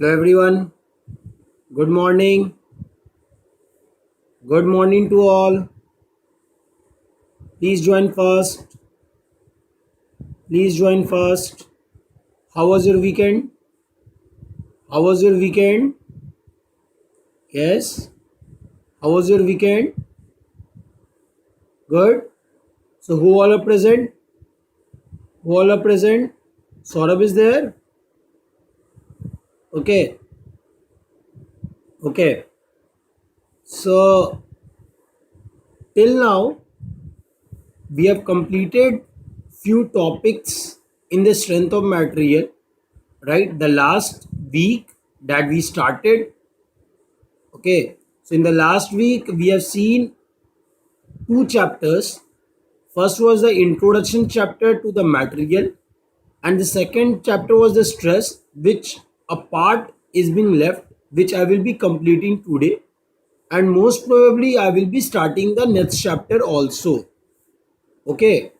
Hello everyone. Good morning. Good morning to all. Please join first. Please join first. How was your weekend? How was your weekend? Yes. How was your weekend? Good. So who all are present? Who all are present? Saurabh is there? Okay. Okay. So till now we have completed few topics in the strength of material, right? The last week that we started. Okay, so in the last week, we have seen two chapters. First was the introduction chapter to the material, and the second chapter was the stress, which a part is being left, which I will be completing today. And most probably, I will be starting the next chapter also. Okay,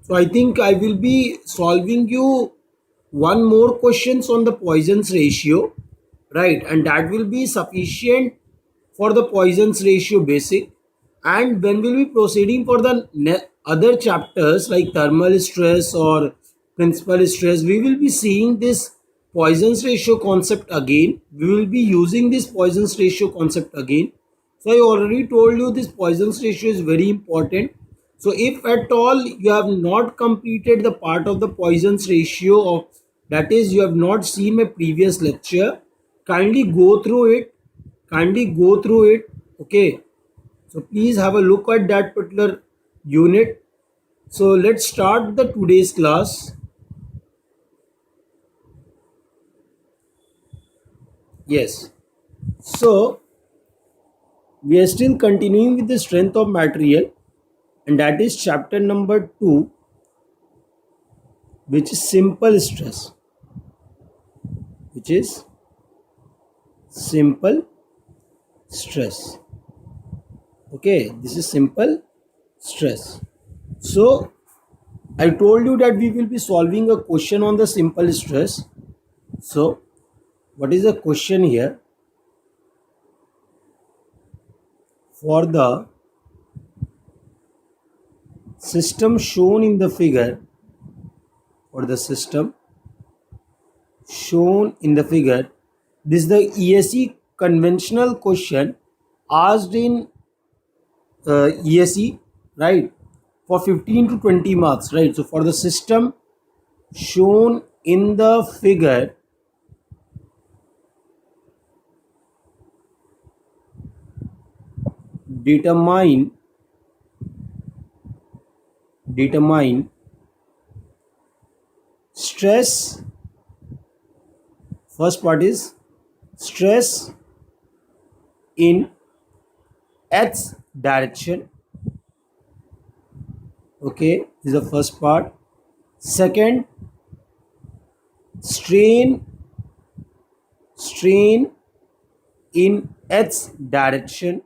so I think I will be solving you one more questions on the Poisson's ratio, right? And that will be sufficient for the Poisson's ratio basic. And when we'll be proceeding for the other chapters like thermal stress or principal stress, we will be seeing this Poisson's ratio concept again. We will be using this Poisson's ratio concept again. So I already told you this Poisson's ratio is very important. So if at all you have not completed the part of the Poisson's ratio, or that is you have not seen my previous lecture, kindly go through it. Kindly go through it. Okay. So please have a look at that particular unit. So let's start the today's class. Yes. So we are still continuing with the strength of material, and that is chapter number 2, which is simple stress. Which is simple stress. Okay, this is simple stress. So I told you that we will be solving a question on the simple stress. So what is the question here? For the system shown in the figure, or the system shown in the figure, this is the ESE conventional question asked in ESE, right, for 15 to 20 marks, right? So for the system shown in the figure, determine stress. First part is stress in x direction. Okay, this is the first part. Second, strain in x direction.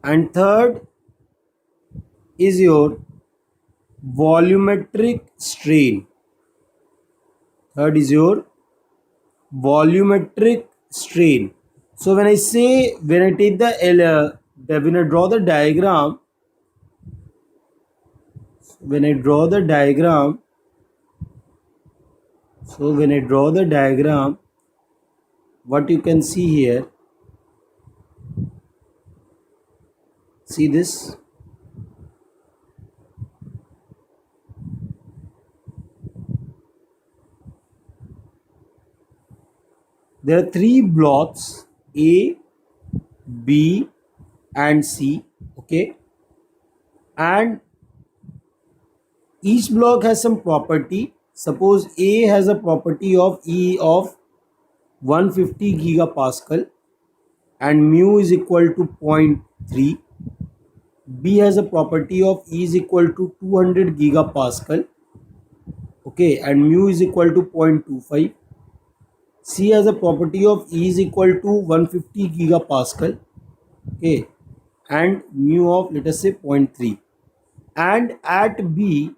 And third is your volumetric strain. Third is your volumetric strain. So when I take when I draw the diagram, what you can see here, see this. There are three blocks A, B and C. Okay, and each block has some property. Suppose A has a property of E of 150 gigapascal and mu is equal to 0.3. B has a property of E is equal to 200 gigapascal, okay, and mu is equal to 0.25. C has a property of E is equal to 150 gigapascal, okay, and mu of, let us say, 0.3. And at B,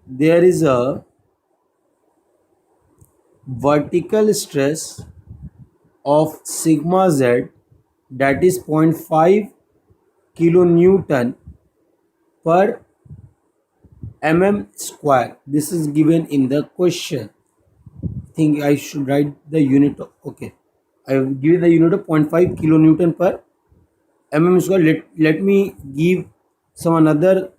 there is a vertical stress of sigma z, that is 0.5 kilonewton per mm square. This is given in the question. I think I should write the unit okay. I will give the unit of 0.5 kilonewton per mm square. Let me give some another,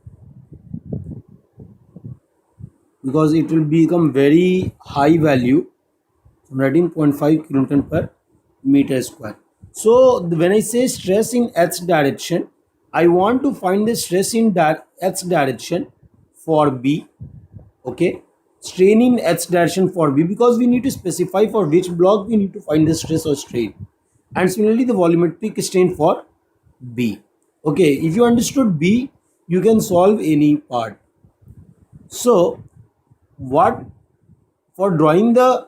because it will become very high value. I'm writing 0.5 kilonewton per meter square. So when I say stress in x direction, I want to find the stress in x direction for B. Okay, strain in x direction for B, because we need to specify for which block we need to find the stress or strain, and similarly the volumetric strain for B. Okay, if you understood B, you can solve any part. So what, for drawing the,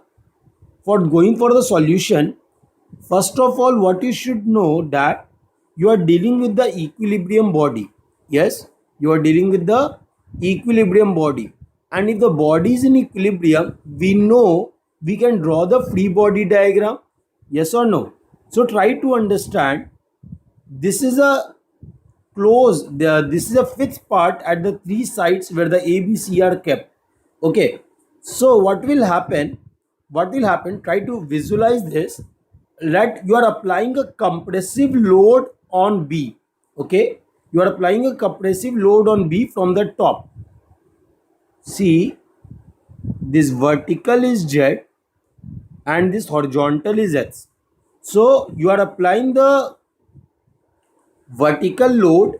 for going for the solution, first of all what you should know that you are dealing with the equilibrium body. Yes, you are dealing with the equilibrium body, and if the body is in equilibrium, we know we can draw the free body diagram. Yes or no? So try to understand, this is a this is a fixed part at the three sides where the ABC are kept. Okay, so what will happen, try to visualize this, that you are applying a compressive load on B. Okay, you are applying a compressive load on B from the top. See, this vertical is Z and this horizontal is X. So you are applying the vertical load,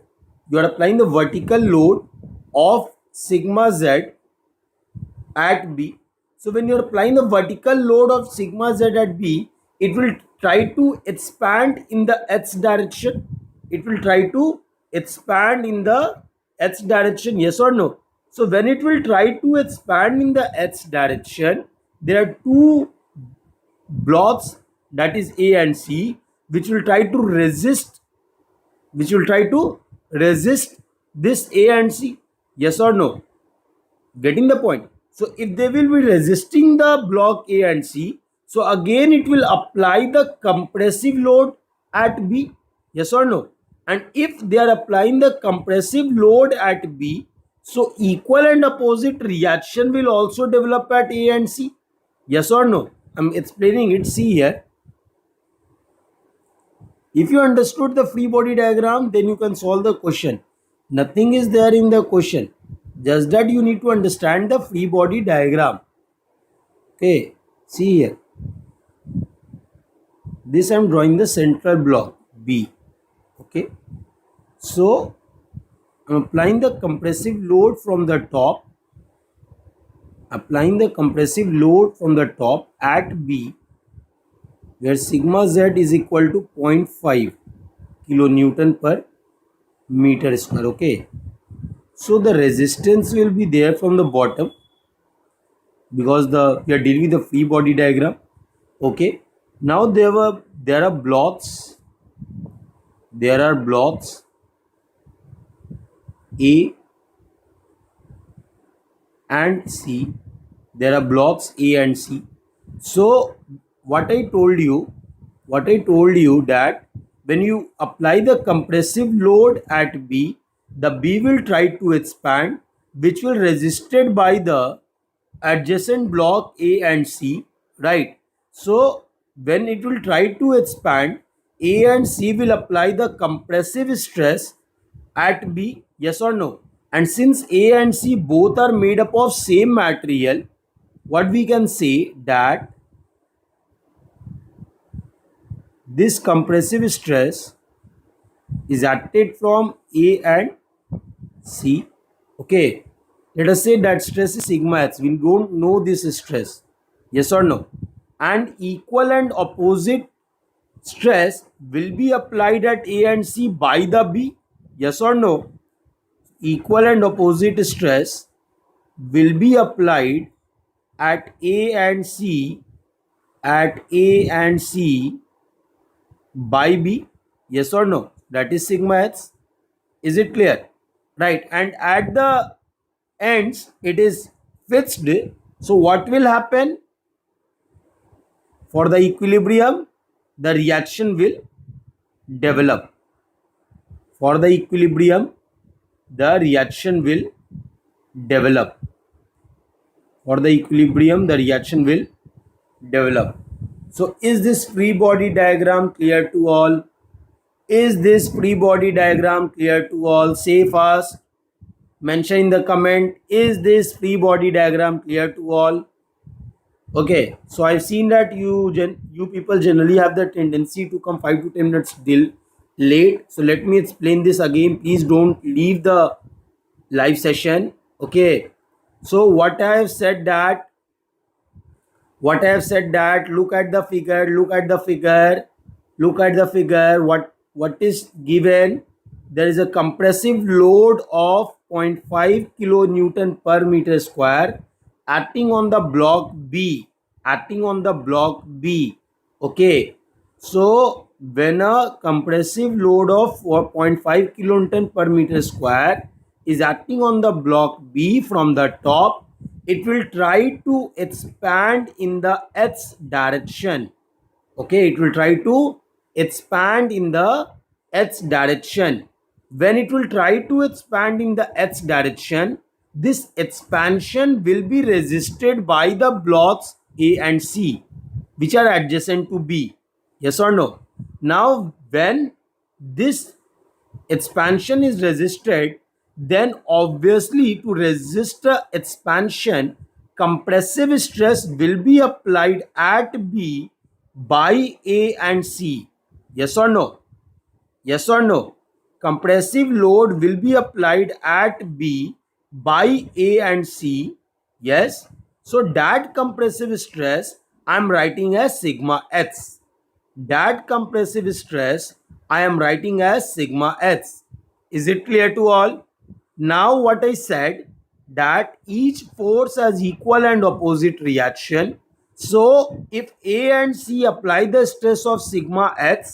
you are applying the vertical load of sigma z at B. So when you are applying the vertical load of sigma z at B, it will try to expand in the x direction. It will try to expand in the x direction. Yes or no? So when it will try to expand in the x direction, there are two blocks, that is A and C, which will try to resist, this A and C. Yes or no? Getting the point? So if they will be resisting the block A and C, so again it will apply the compressive load at B. Yes or no? And if they are applying the compressive load at B, so equal and opposite reaction will also develop at A and C. Yes or no? I'm explaining it. See here. If you understood the free body diagram, then you can solve the question. Nothing is there in the question. Just that you need to understand the free body diagram. Okay, see here. This I am drawing the central block B. Okay, so I am applying the compressive load from the top. Applying the compressive load from the top at B, where sigma z is equal to 0.5 kilonewton per meter square. Okay, so the resistance will be there from the bottom, because we are dealing with the free body diagram. Okay, now there are blocks, A and C. There are blocks A and C. So what I told you that when you apply the compressive load at B, the B will try to expand, which will resisted by the adjacent block A and C, right? So when it will try to expand, A and C will apply the compressive stress at B. Yes or no? And since A and C both are made up of same material, what we can say that this compressive stress is acted from A and C. Okay, let us say that stress is sigma h. We don't know this stress. Yes or no? And equal and opposite stress will be applied at A and C by the B. Yes or no? Equal and opposite stress will be applied at A and C by B. Yes or no? That is sigma h. Is it clear? Right. And at the ends it is fixed. So what will happen? For the equilibrium, the reaction will develop. For the equilibrium, the reaction will develop. For the equilibrium, the reaction will develop. So is this free body diagram clear to all? Is this free body diagram clear to all? Say fast. Mention in the comment, is this free body diagram clear to all? Okay, so I've seen that you people generally have the tendency to come 5 to 10 minutes late. So let me explain this again. Please don't leave the live session. Okay, so what I have said that look at the figure, what is given. There is a compressive load of 0.5 kilonewton per meter square acting on the block B. Okay, so when a compressive load of 4.5 kilonewton per meter square is acting on the block B from the top, it will try to expand in the x direction. Okay, it will try to expand in the x direction. When it will try to expand in the x direction, this expansion will be resisted by the blocks A and C, which are adjacent to B. Yes or no? Now, when this expansion is resisted, then obviously to resist the expansion, compressive stress will be applied at B by A and C. Yes or no? Yes or no? Compressive load will be applied at B by A and C. Yes. So that compressive stress I am writing as sigma x. That compressive stress I am writing as sigma x. Is it clear to all? Now what I said, that each force has equal and opposite reaction. So if A and C apply the stress of sigma x,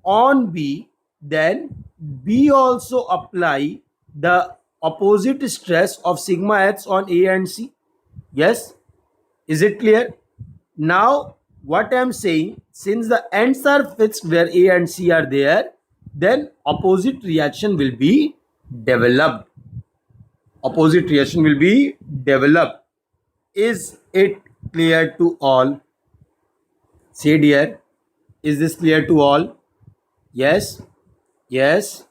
on B, then B also apply the opposite stress of sigma x on A and C. Yes, is it clear? Now what I am saying, since the ends are fixed where A and C are there, then opposite reaction will be developed. Is it clear to all? Say dear, is this clear to all? Yes, yes,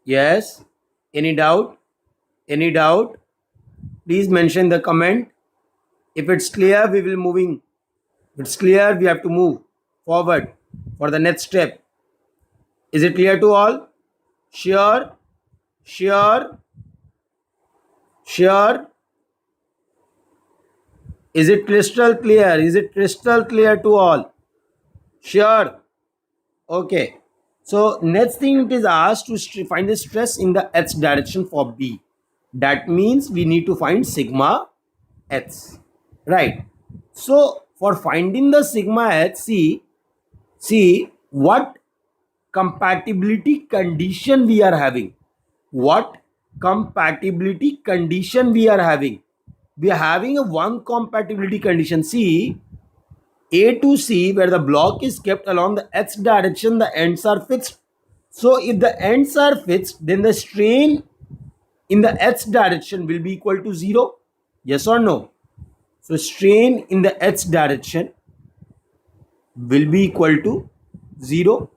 yes. Any doubt? Please mention the comment. If it's clear, we will moving. If it's clear, we have to move forward for the next step. Is it clear to all? Sure. Is it crystal clear to all? Sure. Okay. So next thing it is asked to find the stress in the x direction for B. That means we need to find sigma x. Right. So for finding the sigma x, see what compatibility condition we are having. We are having a one compatibility condition. See, A to C, where the block is kept along the x direction, the ends are fixed. So if the ends are fixed, then the strain in the x direction will be equal to 0. Yes or no? So strain in the x direction will be equal to 0.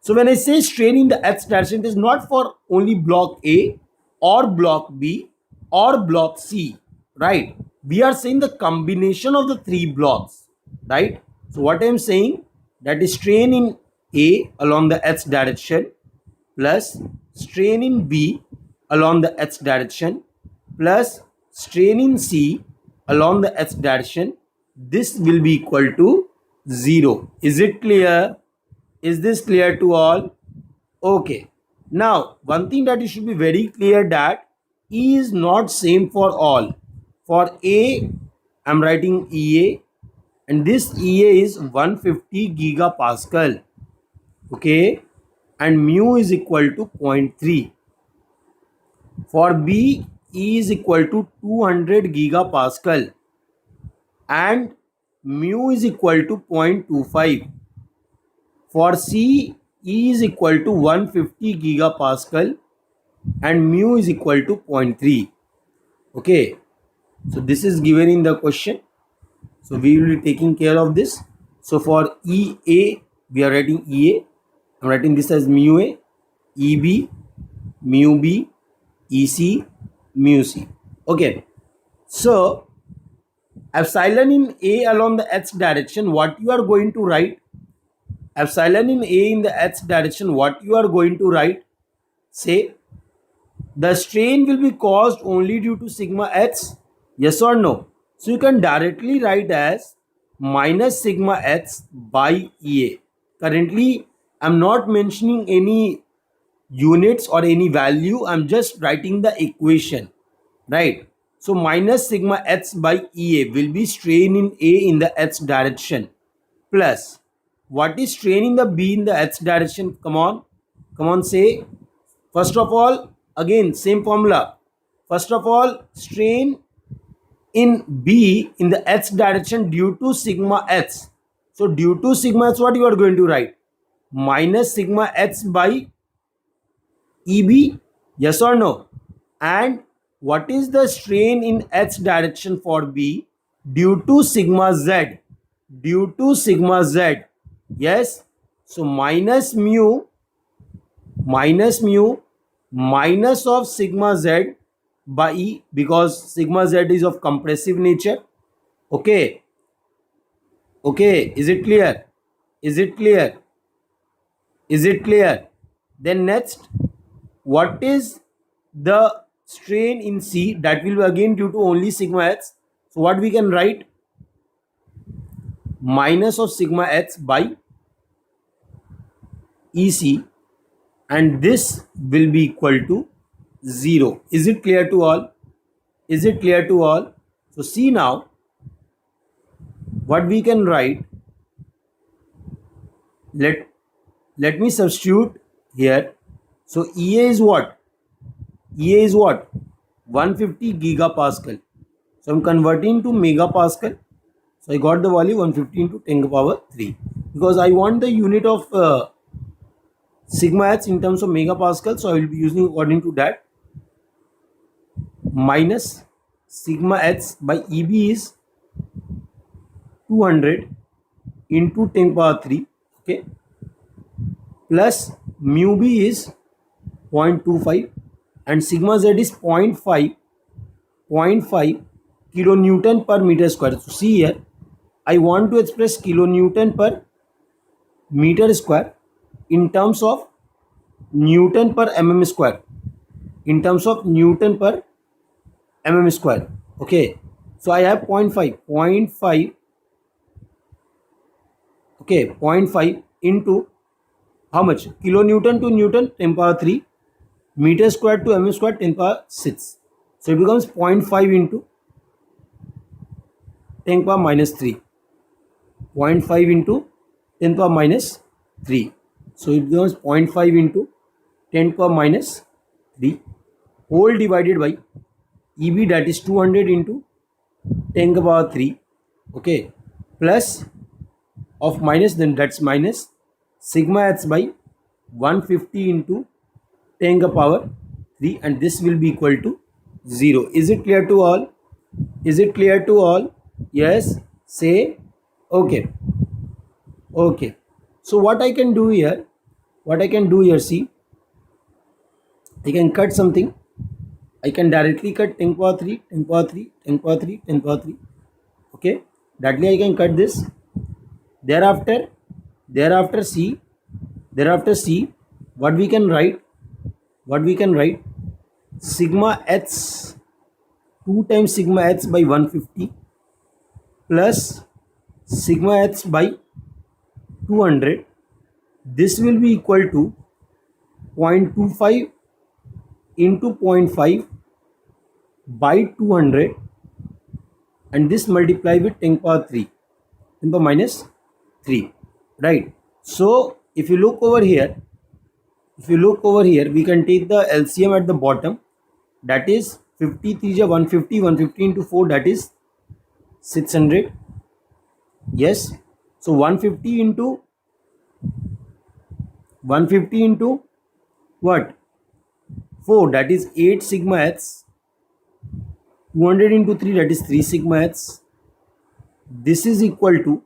So when I say strain in the x direction, it is not for only block A or block B or block C, right? We are saying the combination of the three blocks, right? So what I am saying, that is strain in A along the x direction plus strain in B along the x direction plus strain in C along the x direction. This will be equal to 0. Is it clear? Is this clear to all? Okay. Now, one thing that you should be very clear, that E is not same for all. For A, I am writing EA, and this EA is 150 gigapascal. Okay. And mu is equal to 0.3. For B, E is equal to 200 gigapascal and mu is equal to 0.25. For C, E is equal to 150 gigapascal and mu is equal to 0.3. Okay, so this is given in the question. So we will be taking care of this. So for EA, we are writing EA. I'm writing this as mu A, EB, mu B, EC, mu C. Okay, so epsilon in A along the X direction, what you are going to write? Epsilon in A in the X direction, what you are going to write? Say, the strain will be caused only due to sigma h, yes or no? So you can directly write as minus sigma h by EA. Currently, I'm not mentioning any units or any value. I'm just writing the equation, right? So minus sigma h by EA will be strain in A in the H direction plus what is strain in the B in the H direction? Come on, say. First of all, again, same formula. First of all, strain in B in the H direction due to sigma H. So due to sigma H, what you are going to write? Minus sigma H by EB, yes or no? And what is the strain in H direction for B? Due to sigma Z. Due to sigma Z. Yes. So minus mu minus of sigma Z by E, because sigma Z is of compressive nature. Okay. Okay. Is it clear? Is it clear? Is it clear? Then next, what is the strain in C? That will be again due to only sigma H. So what we can write? Minus of sigma H by EC, and this will be equal to 0. Is it clear to all? Is it clear to all? So see now what we can write. Let me substitute here. So EA is what? EA is what? 150 gigapascal. So I'm converting to megapascal. So I got the value 150 into 10 to the power 3, because I want the unit of sigma h in terms of megapascal. So I will be using according to that. Minus sigma h by EB is 200 into 10 to the power 3. Okay. Plus mu B is 0.25 and sigma z is 0.5 kilonewton per meter square. So see here, I want to express kilonewton per meter square in terms of Newton per mm square. In terms of Newton per mm square. Okay. So I have 0.5. Okay. 0.5 into how much? Kilonewton to Newton 10 power 3. Meter square to mm square 10 power 6. So it becomes 0.5 into 10 power minus 3. 0.5 into 10 power minus 3. So it becomes 0.5 into 10 power minus 3 whole divided by EB, that is 200 into 10 power 3. Okay. Plus of minus, then that's minus sigma h by 150 into 10 power 3, and this will be equal to 0. Is it clear to all? Is it clear to all? Yes. Say okay. Okay. So what I can do here? See, I can cut something. I can directly cut 10 power 3, 10 power 3, 10 power 3, 10 power 3. Okay. Directly I can cut this. Thereafter C, what we can write? Sigma h, 2 times sigma h by 150 plus sigma h by 200. This will be equal to 0.25 into 0.5 by 200, and this multiply with 10 power 3, 10 power minus 3, right? So if you look over here, we can take the LCM at the bottom. that is 53 is 150, 150 into 4, that is 600. Yes, so 150 into what, 4, that is 8 sigma h. 200 into 3, that is 3 sigma h. This is equal to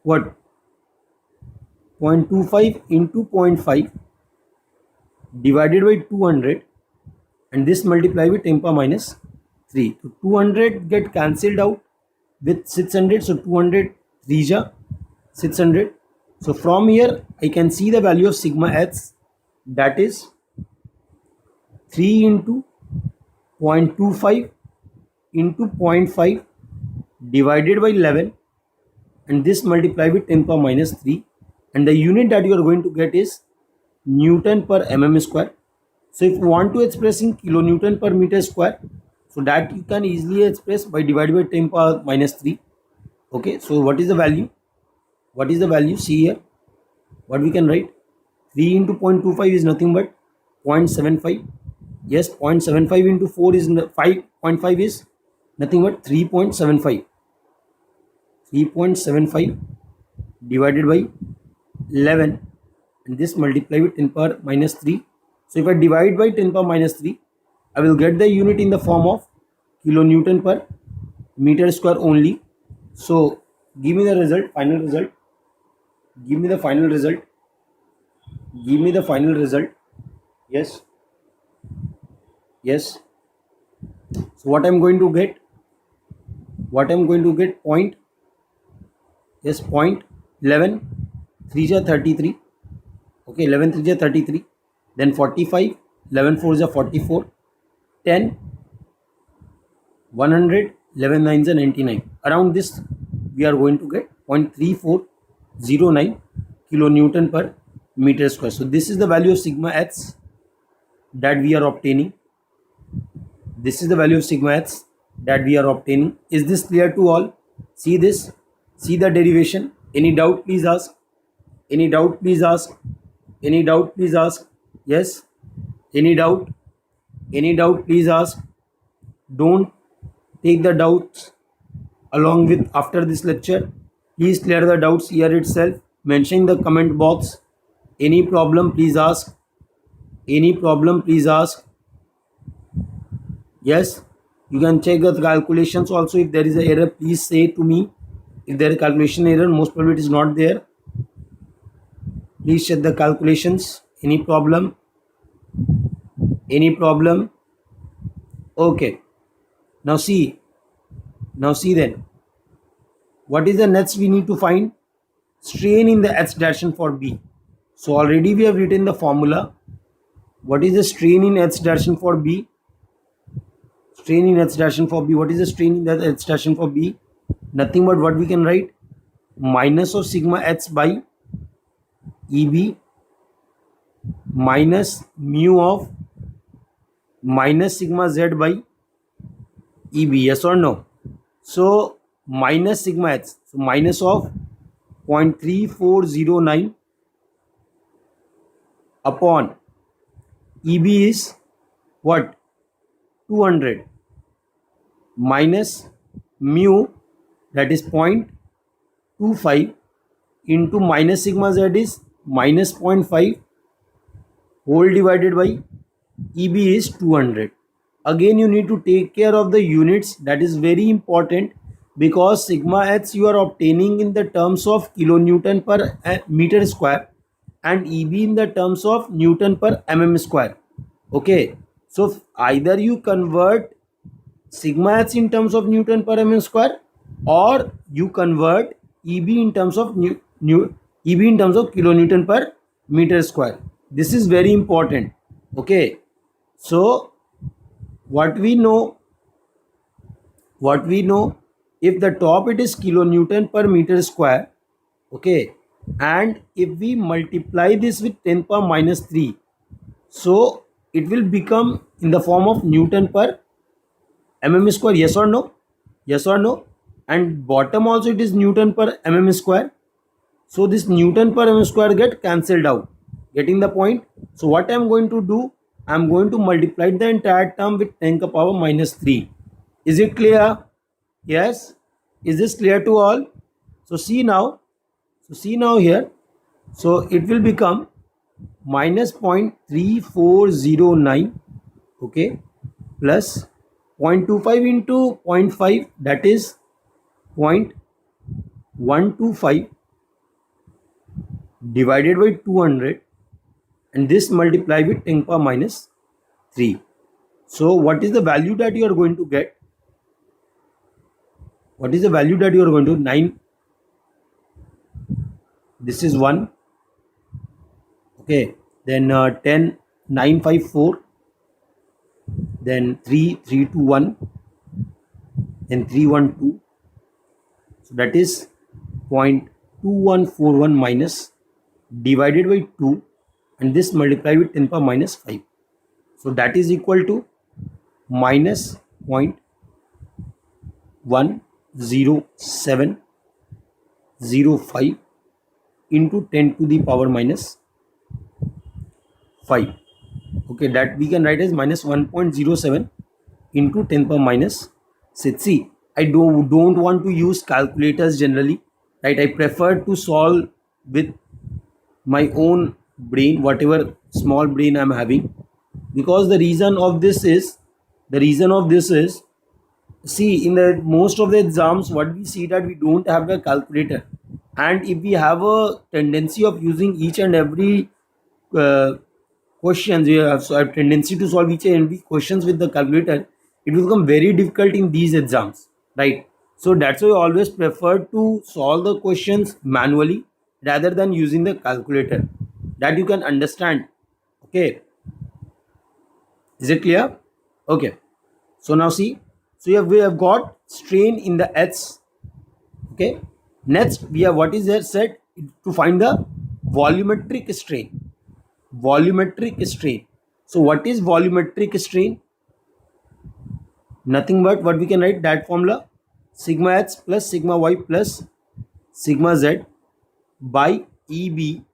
what, 0.25 into 0.5 divided by 200, and this multiply with 10 power minus 3. So 200 get cancelled out with 600, so 200 3 ja 600. So from here I can see the value of sigma h, that is 3 into 0.25 into 0.5 divided by 11, and this multiply with 10 power minus 3, and the unit that you are going to get is Newton per mm square. So if you want to express in kilonewton per meter square, so that you can easily express by divided by 10 power minus 3. Okay, so what is the value? See here, what we can write, 3 into 0.25 is nothing but 0.75. Yes, 0.75 into 4 is 5.5 is nothing but 3.75. 3.75 divided by 11, and this multiply with 10 power minus 3. So if I divide by 10 power minus 3, I will get the unit in the form of kilonewton per meter square only. So give me the result, final result. Give me the final result. Yes. So what I'm going to get? Point. Yes, point 11 3 ja 33. Okay, 11 3 ja 33. Then 45, 11 4 ja 44. 10, 100, 11 9 ja 99. Around this we are going to get 0.3409 kilonewton per meter square. So this is the value of sigma h that we are obtaining. Is this clear to all? See this, see the derivation. Any doubt please ask. Yes, any doubt please ask. Don't take the doubts along with after this lecture. Please clear the doubts here itself. Mention in the comment box. Any problem please ask. Yes, you can check the calculations also. If there is an error, please say to me. If there is calculation error, most probably it is not there. Please check the calculations. Any problem? Okay. Now see then. What is the next we need to find? Strain in the H direction for B. So already we have written the formula. What is the strain in H direction for B? What is the strain in the H direction for B? Nothing but what we can write, minus of sigma h by EB minus mu of minus sigma z by EB. Yes or no? So minus sigma h, so minus of 0.3409 upon EB is what, 200, minus mu, that is 0.25 into minus sigma z is minus 0.5 whole divided by EB is 200. Again you need to take care of the units. That is very important, because sigma h you are obtaining in the terms of kilonewton per meter square and EB in the terms of Newton per mm square. Okay, so either you convert sigma h in terms of Newton per mm square, or you convert EB in terms of kilonewton per meter square. This is very important. Okay, so what we know, if the top it is kilonewton per meter square, okay, and if we multiply this with 10 power minus 3, so it will become in the form of Newton per mm square. Yes or no? And bottom also it is Newton per mm square. So this Newton per mm square get cancelled out. Getting the point? So what I'm going to do, I'm going to multiply the entire term with 10 to the power minus 3. Is it clear? Yes. Is this clear to all? So see now. So see now here. So it will become minus 0.3409, okay, plus 0.25 into 0.5, that is 0.125 divided by 200, and this multiply with 10 power minus 3. So what is the value that you are going to get? What is the value that you are going to 9? This is 1. Okay, then 10 954, then 3 3 2 1, then 3 1 2. So that is 0.2141 minus divided by 2, and this multiply with 10 power minus 5. So that is equal to minus 0.10705 into 10 to the power minus 5. Okay, that we can write as minus 1.07 into 10 power minus 6. See, I don't want to use calculators generally, right? I prefer to solve with my own brain, whatever small brain I'm having, because the reason of this is, see, in the most of the exams what we see that we don't have the calculator, and if we have a tendency of using each and every questions, we have so a tendency to solve each and every questions with the calculator, it will become very difficult in these exams, right? So that's why I always prefer to solve the questions manually rather than using the calculator, that you can understand. Okay, is it clear? Okay, so now see, so we have got strain in the H. Okay, next we have what is there said to find the volumetric strain. Volumetric strain. So what is volumetric strain? Nothing but what we can write, that formula, sigma H plus sigma Y plus sigma Z by EB,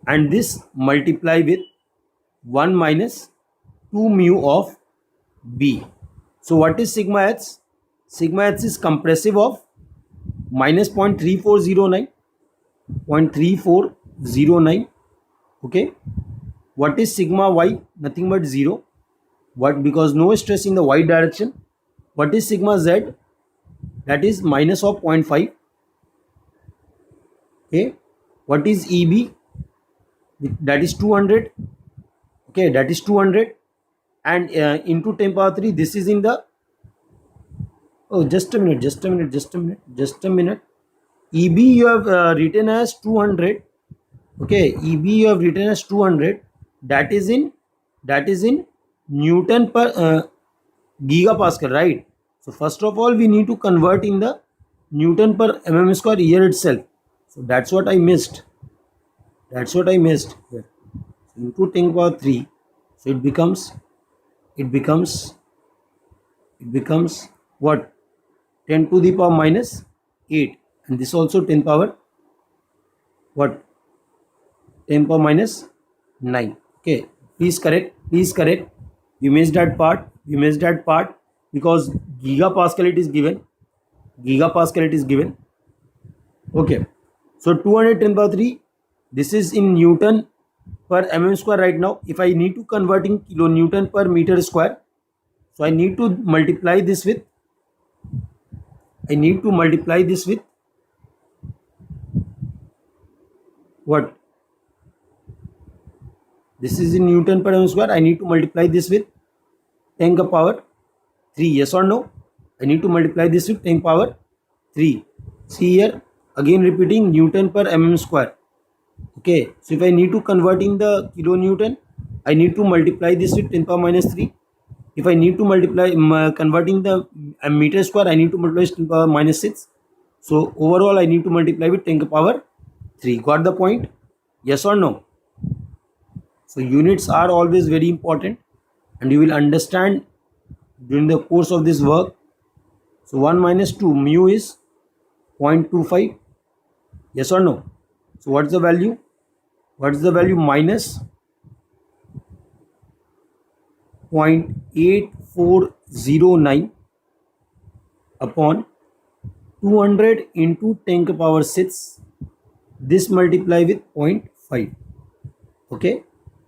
and this multiply with 1 minus 2 mu of B. So what is sigma H? Sigma H is compressive of minus 0.3409, 0.3409. Okay, what is sigma Y? Nothing but 0. What? Because no stress in the y direction. What is sigma Z? That is minus of 0.5. Okay, what is EB? That is 200. Okay, that is 200, and into 10 power 3, this is in the, oh, just a minute, EB you have written as 200. Okay, EB you have written as 200, that is in Newton per gigapascal, right? So first of all we need to convert in the Newton per mm square here itself. So that's what I missed here. So into 10 power 3, so it becomes what, 10 to the power minus 8, and this also 10 power what, 10 power minus 9. Okay, please correct, you missed that part, because gigapascal it is given, okay. So 210 power 3, this is in Newton per mm square right now. If I need to convert in kilonewton per meter square, so I need to multiply this with what, this is in Newton per mm square, I need to multiply this with 10 to the power 3, yes or no? I need to multiply this with 10 power 3. See here, again repeating, Newton per mm square. Okay, so if I need to convert in the kilonewton, I need to multiply this with 10 power minus 3. If I need to multiply converting the meter square, I need to multiply 10 power minus 6. So overall I need to multiply with 10 to the power 3. Got the point? Yes or no? So units are always very important, and you will understand during the course of this work. So 1 minus 2, mu is 0.25, yes or no? So what's the value? What's the value? Minus 0.8409 upon 200 into 10 to power 6. This multiply with 0.5. Okay,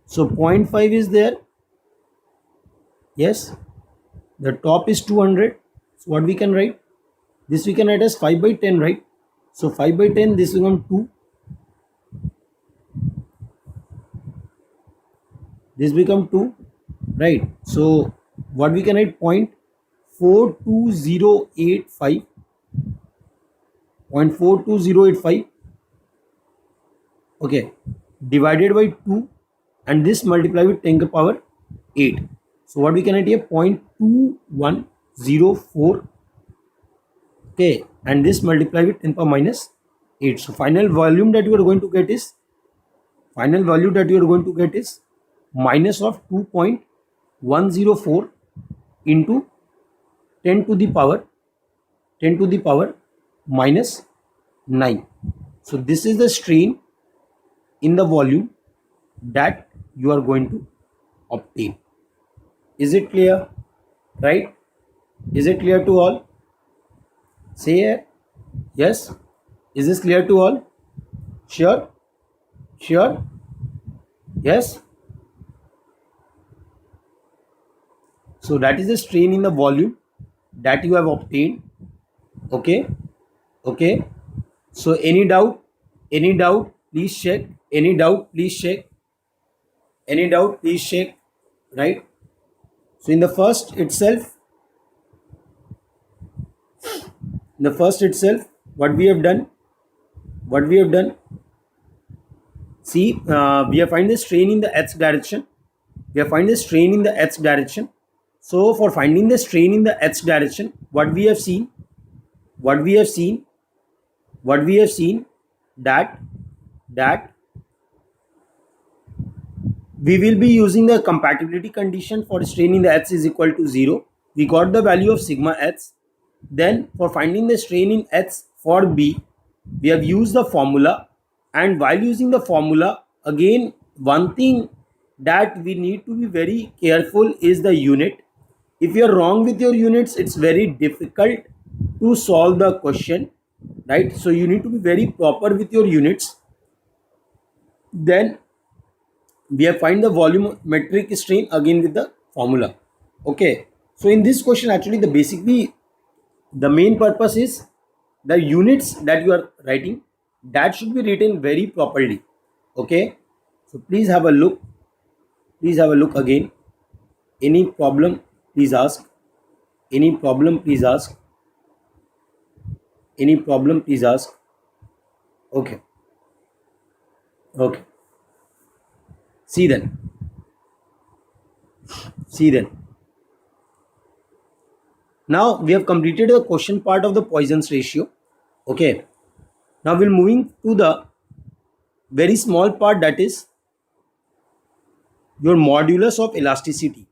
so 0.5 is there. Yes, the top is 200. So what we can write? This we can write as 5 by 10, right? So 5 by 10, this will become 2. This become 2, right? So what we can write? 0.42085. 0.42085. Okay, divided by 2, and this multiply with 10 to power 8. So what we can write here? 0.2104. Okay, and this multiply with 10 power minus 8. So final volume that you are going to get is minus of 2.104 into 10 to the power minus 9. So this is the strain in the volume that you are going to obtain. Is it clear? Right? Is it clear to all? Say here. Yes. Is this clear to all? Sure? Sure? Yes. So that is the strain in the volume that you have obtained. Okay. Okay. So any doubt? Any doubt? Please check. Any doubt? Please check. Any doubt? Please check. Right. So in the first itself, what we have done? See, we have find the strain in the x direction. So for finding the strain in the x direction, what we have seen that we will be using the compatibility condition for strain in the h is equal to 0. We got the value of sigma h. Then for finding the strain in h for B, we have used the formula, and while using the formula, again one thing that we need to be very careful is the unit. If you are wrong with your units, it's very difficult to solve the question, right? So you need to be very proper with your units. Then we have find the volumetric strain again with the formula. Okay, so in this question, actually the main purpose is the units that you are writing, that should be written very properly. Okay, so please have a look again. Any problem, please ask. Any problem, please ask. Okay. See then. Now we have completed the question part of the Poisson's ratio. Okay, now we'll moving to the very small part, that is your modulus of elasticity.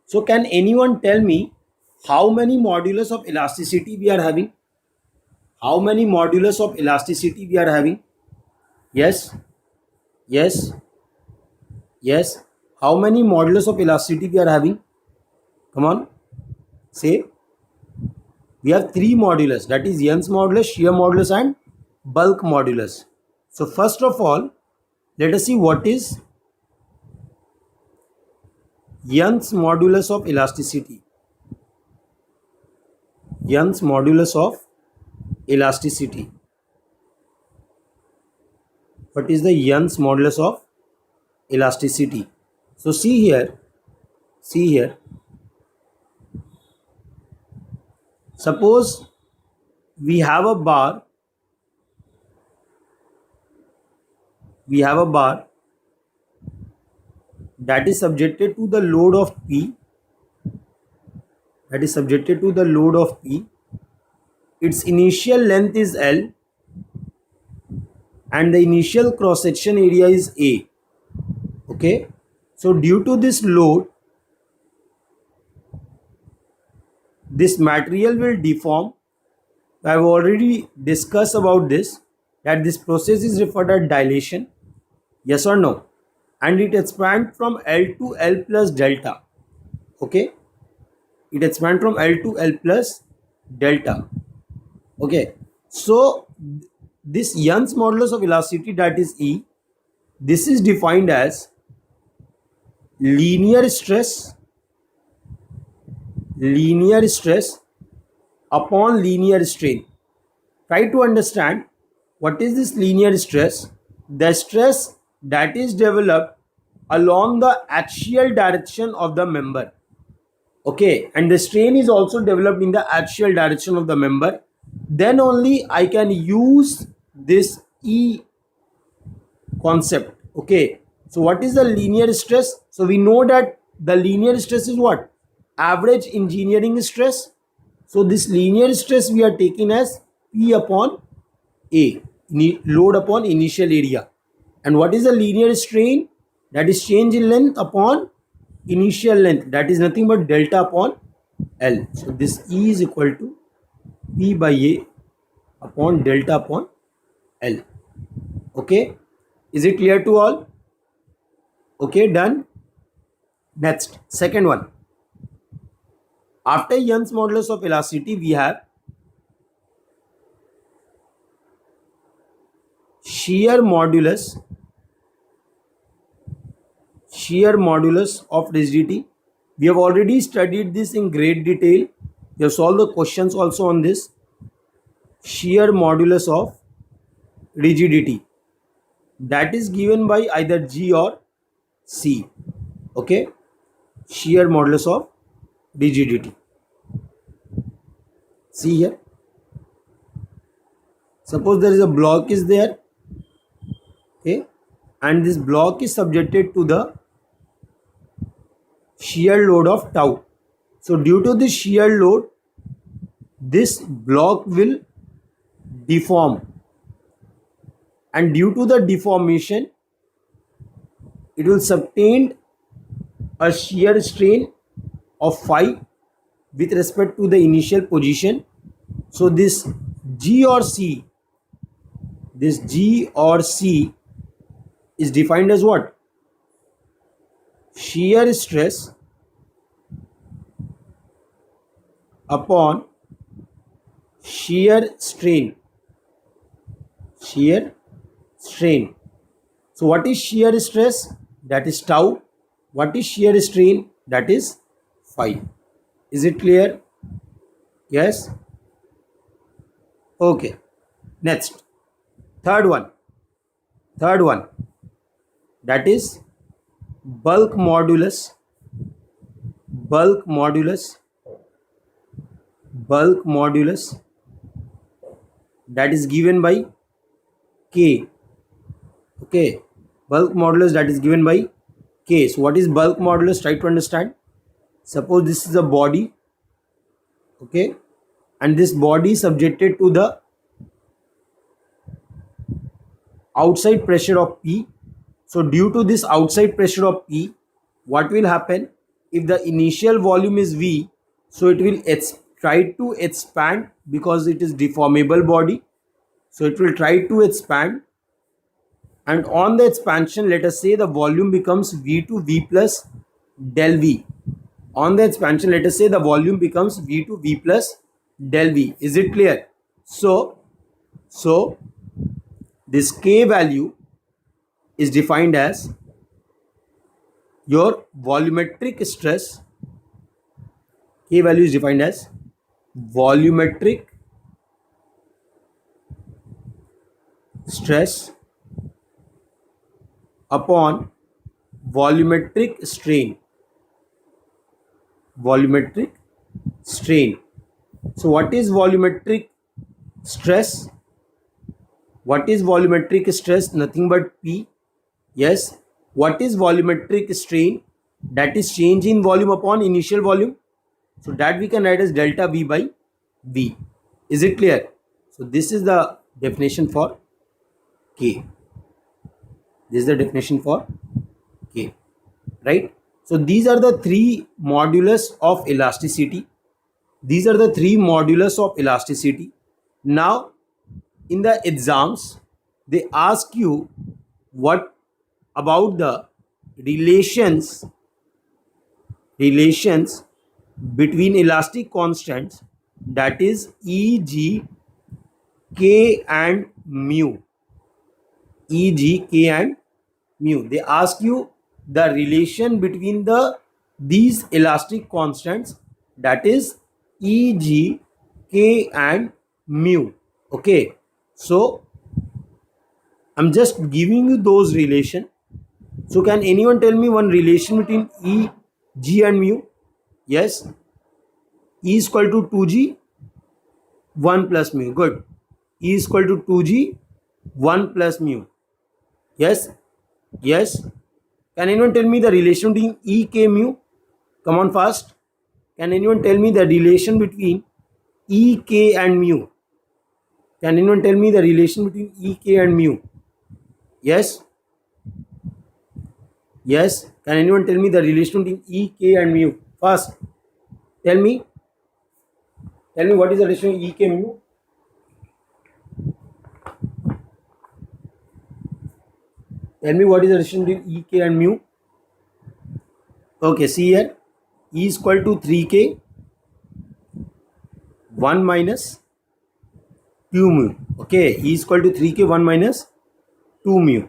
So can anyone tell me how many modulus of elasticity we are having? Yes. How many modulus of elasticity we are having? Come on, say. We have 3 modulus, that is Young's modulus, shear modulus, and bulk modulus. So first of all, let us see what is Young's modulus of elasticity. What is the Young's modulus of elasticity? So see here. Suppose we have a bar. That is subjected to the load of P. Its initial length is L, and the initial cross section area is A. Okay, so due to this load, this material will deform. I have already discussed about this, that this process is referred as dilation. Yes or no? And it expands from L to L plus delta. Okay, it expands from L to L plus delta. Okay, so this Young's modulus of elasticity, that is E, this is defined as linear stress upon linear strain. Try to understand what is this linear stress. The stress that is developed along the axial direction of the member. Okay, and the strain is also developed in the axial direction of the member. Then only I can use this E concept. Okay, so what is the linear stress? So we know that the linear stress is what? Average engineering stress. So this linear stress we are taking as P upon A, load upon initial area. And what is the linear strain? That is change in length upon initial length, that is nothing but delta upon L. So this E is equal to P by A upon delta upon L. Okay, is it clear to all? Okay, done. Next, second one. After Young's modulus of elasticity, we have shear modulus of rigidity. We have already studied this in great detail. We have solved the questions also on this. Shear modulus of rigidity, that is given by either G or C. Okay, shear modulus of rigidity. See here, suppose there is a block is there, okay, and this block is subjected to the shear load of tau. So due to the shear load, this block will deform, and due to the deformation, it will sustain a shear strain of phi with respect to the initial position. So this G or C is defined as what? Shear stress upon shear strain. So what is shear stress? That is tau. What is shear strain? That is phi. Is it clear? Yes. Okay, next, third one, that is bulk modulus that is given by K. Okay, bulk modulus that is given by K. So what is bulk modulus? Try to understand. Suppose this is a body, okay, and this body is subjected to the outside pressure of P. So due to this outside pressure of P, what will happen? If the initial volume is V, so it will try to expand because it is deformable body. So it will try to expand, and on the expansion, let us say the volume becomes V to V plus del V. On the expansion, let us say the volume becomes V to V plus del V. Is it clear? So this K value is defined as your volumetric stress. K value is defined as volumetric stress upon volumetric strain. So what is volumetric stress? Nothing but P. Yes. What is volumetric strain? That is change in volume upon initial volume. So that we can write as delta V by V. Is it clear? So this is the definition for K. Right? So these are the three modulus of elasticity. These are the three modulus of elasticity. Now, in the exams, they ask you what about the relations between elastic constants, that is E.g. K and mu. E.g. K and mu. They ask you the relation between these elastic constants, that is E.g. K and mu. Okay, so I'm just giving you those relation. So can anyone tell me one relation between E, G and mu? Yes, E is equal to 2G 1 plus mu. Good. E is equal to 2G 1 plus mu. Yes, yes. Can anyone tell me the relation between E, K, mu? Come on fast. Can anyone tell me the relation between E, K and mu? Can anyone tell me the relation between E, K and mu? Yes, yes. Can anyone tell me the relation between E, K and mu? Fast. Tell me what is the relation between E, K, mu? Tell me what is the relation between E, K and mu? Okay, see here. E is equal to 3K 1 minus 2 mu. Okay, E is equal to 3K 1 minus 2 mu.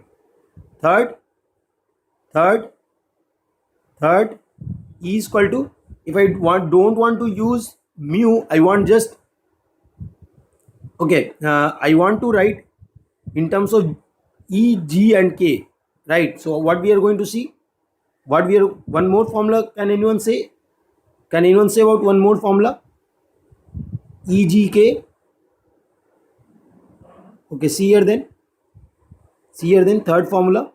Third, E is equal to, if I don't want to use mu, I want just, okay, I want to write in terms of E, G and K, right? So what we are going to see, one more formula, can anyone say? Can anyone say about one more formula? E, G, K. Okay, see here then, third formula.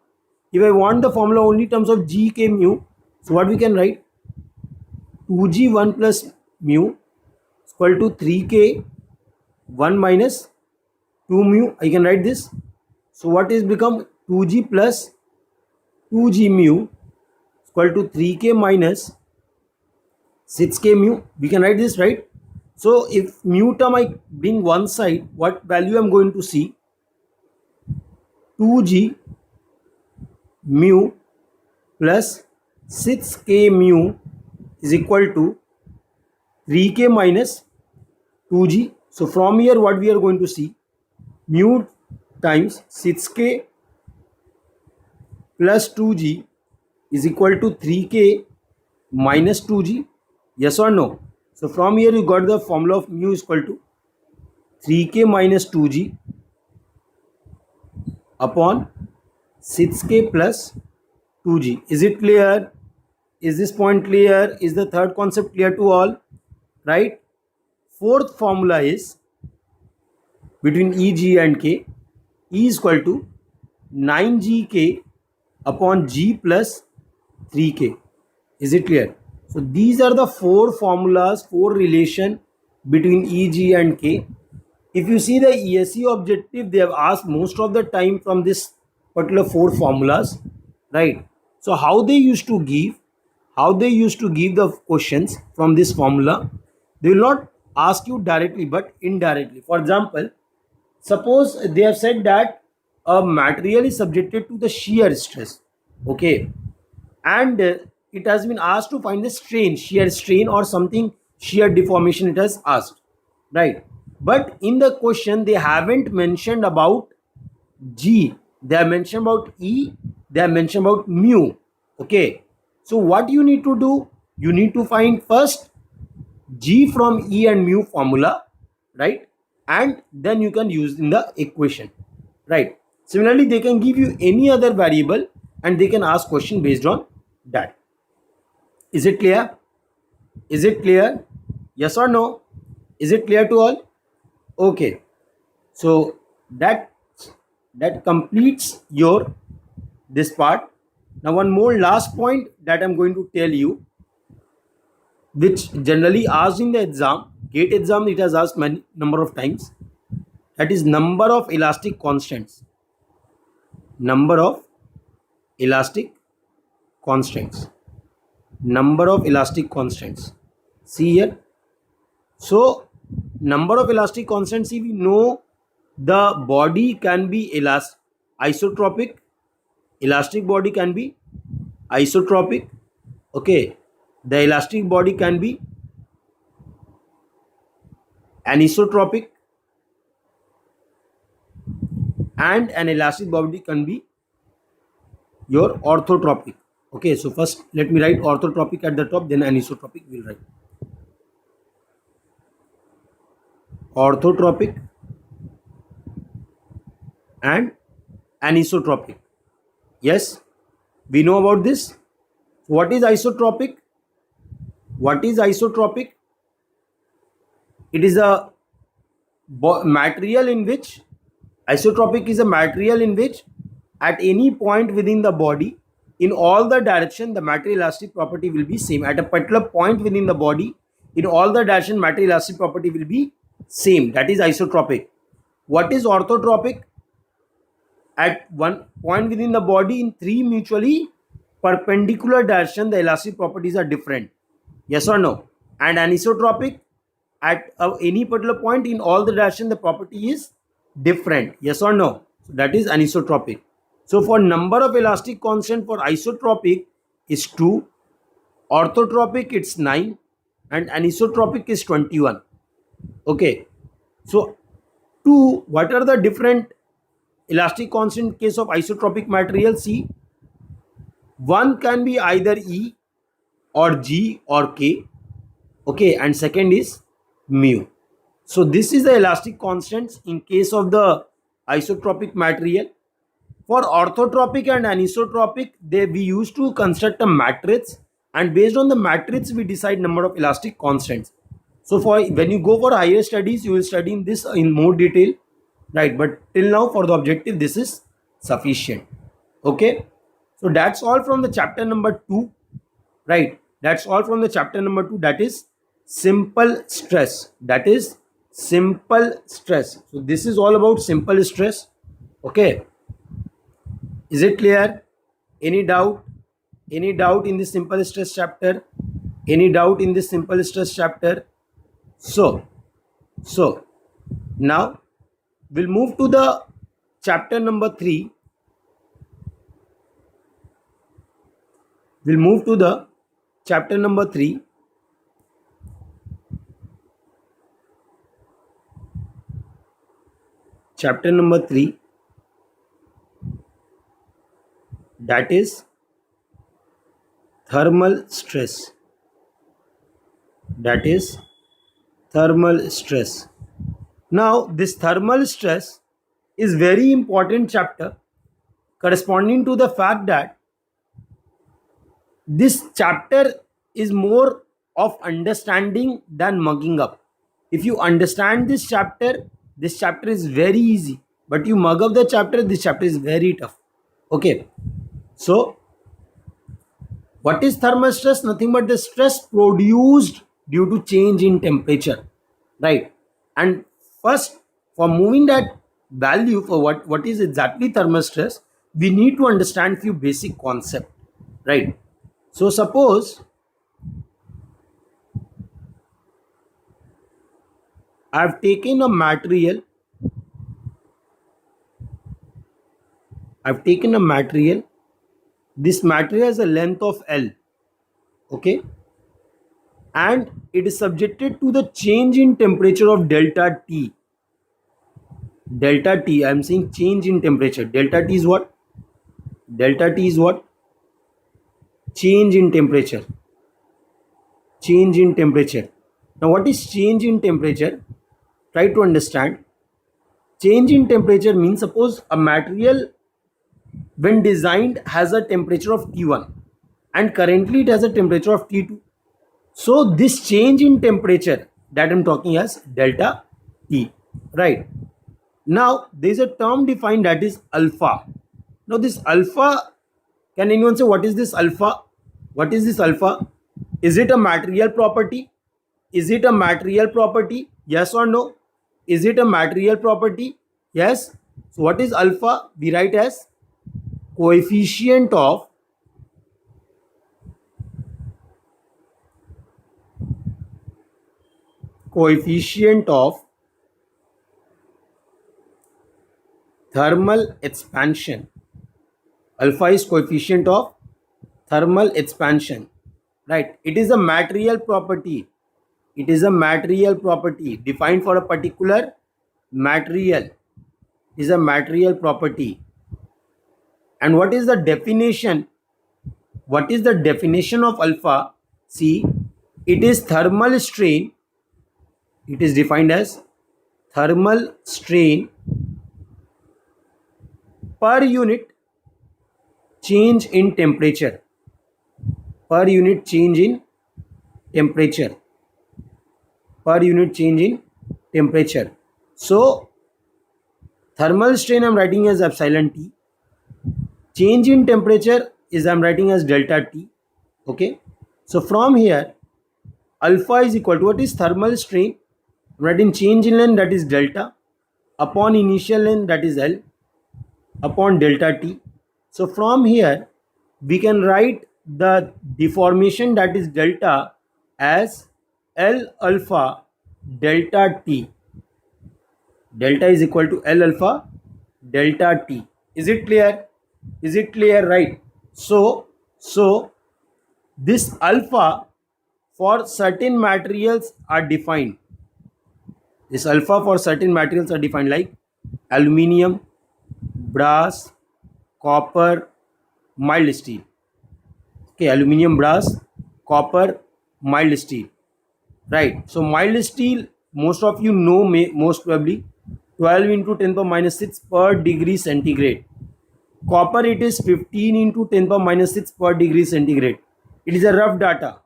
If I want the formula only in terms of G, K, mu, so what we can write? 2G 1 plus mu is equal to 3K 1 minus 2 mu. I can write this. So what is become 2G plus 2G mu is equal to 3K minus 6K mu. We can write this, right? So if mu term I bring one side, what value I am going to see? 2G mu plus 6K mu is equal to 3K minus 2G. So from here what we are going to see, mu times 6K plus 2G is equal to 3K minus 2G. Yes or no? So from here you got the formula of mu is equal to 3K minus 2G upon 6K plus 2G. Is it clear? Is this point clear? Is the third concept clear to all? Right? Fourth formula is between E, G and K. E is equal to 9GK upon G plus 3K. Is it clear? So these are the four formulas, four relation between E, G and K. If you see the ESE objective, they have asked most of the time from this particular four formulas, right? So how they used to give the questions from this formula, they will not ask you directly but indirectly. For example, suppose they have said that a material is subjected to the shear stress, okay, and it has been asked to find the shear strain or something, shear deformation it has asked, right? But in the question they haven't mentioned about G, they have mentioned about E, they have mentioned about mu. Okay, so what you need to do, you need to find first G from E and mu formula, right? And then you can use in the equation, right? Similarly, they can give you any other variable and they can ask question based on that. Is it clear? Is it clear? Yes or no? Is it clear to all? Okay, so that completes your this part. Now one more last point that I'm going to tell you, which generally asked in the exam, GATE exam, it has asked many number of times, that is number of elastic constants. Number of elastic constants. Number of elastic constants. See here, So number of elastic constants, we know the body can be isotropic. Elastic body can be isotropic. Okay, the elastic body can be anisotropic, and an elastic body can be your orthotropic. Okay, so first let me write orthotropic at the top, then anisotropic we'll write. Orthotropic and anisotropic. Yes, we know about this. What is isotropic? What is isotropic? It is a material in which isotropic is a material in which at any point within the body, in all the direction, the material elastic property will be same. At a particular point within the body, in all the direction, material elastic property will be same. That is isotropic. What is orthotropic? At one point within the body, in three mutually perpendicular direction, the elastic properties are different. Yes or no? And anisotropic, at any particular point in all the direction, the property is different. Yes or no? So that is anisotropic. So for number of elastic constant for isotropic is 2, orthotropic it's 9, and anisotropic is 21. Okay, so 2, what are the different elastic constant in case of isotropic material? See, one can be either E or G or K. Okay, and second is mu. So this is the elastic constants in case of the isotropic material. For orthotropic and anisotropic, we used to construct a matrix, and based on the matrix we decide number of elastic constants. So for when you go for higher studies, you will study this in more detail, right? But till now for the objective this is sufficient. Okay, so that's all from the chapter number 2, right? That's all from the chapter number 2, that is simple stress. That is simple stress. So this is all about simple stress. Okay, is it clear? Any doubt? Any doubt in this simple stress chapter? Any doubt in this simple stress chapter? So now we'll move to the chapter number 3. We'll move to the chapter number 3. Chapter number 3, that is thermal stress. That is thermal stress. Now this thermal stress is very important chapter, corresponding to the fact that this chapter is more of understanding than mugging up. If you understand this chapter is very easy, but you mug up the chapter, this chapter is very tough. Okay, so what is thermal stress? Nothing but the stress produced due to change in temperature, right? And first, for moving that value for what is exactly thermal stress, we need to understand few basic concept, right? So suppose I have taken a material. This material has a length of L. Okay, and it is subjected to the change in temperature of delta T. Delta T, I am saying change in temperature. Delta T is what? Delta T is what? Change in temperature. Change in temperature. Now what is change in temperature? Try to understand. Change in temperature means, suppose a material when designed has a temperature of T1 and currently it has a temperature of T2. So this change in temperature that I'm talking as delta T, right? Now there is a term defined, that is alpha. Now this alpha, can anyone say what is this alpha? What is this alpha? Is it a material property? Is it a material property? Yes or no? Is it a material property? Yes. So what is alpha? We write as coefficient of coefficient of thermal expansion. Alpha is coefficient of thermal expansion, right? It is a material property. It is a material property defined for a particular material. Is a material property. And what is the definition? What is the definition of alpha? See, it is thermal strain. It is defined as thermal strain per unit change in temperature. Per unit change in temperature. Per unit change in temperature. So, thermal strain I am writing as epsilon T. Change in temperature is I am writing as delta T. Okay. So, from here, alpha is equal to what is thermal strain? I am writing change in length, that is delta, upon initial length, that is L, upon delta T. So, from here, we can write the deformation, that is delta, as L alpha delta T. Delta is equal to L alpha delta T. Is it clear? Is it clear? Right. So this alpha for certain materials are defined. This alpha for certain materials are defined like aluminium, brass, copper, mild steel. Okay, aluminium, brass, copper, mild steel. Right. So mild steel, most of you know, most probably 12 into 10 power minus 6 per degree centigrade. Copper, it is 15 into 10 power minus 6 per degree centigrade. It is a rough data.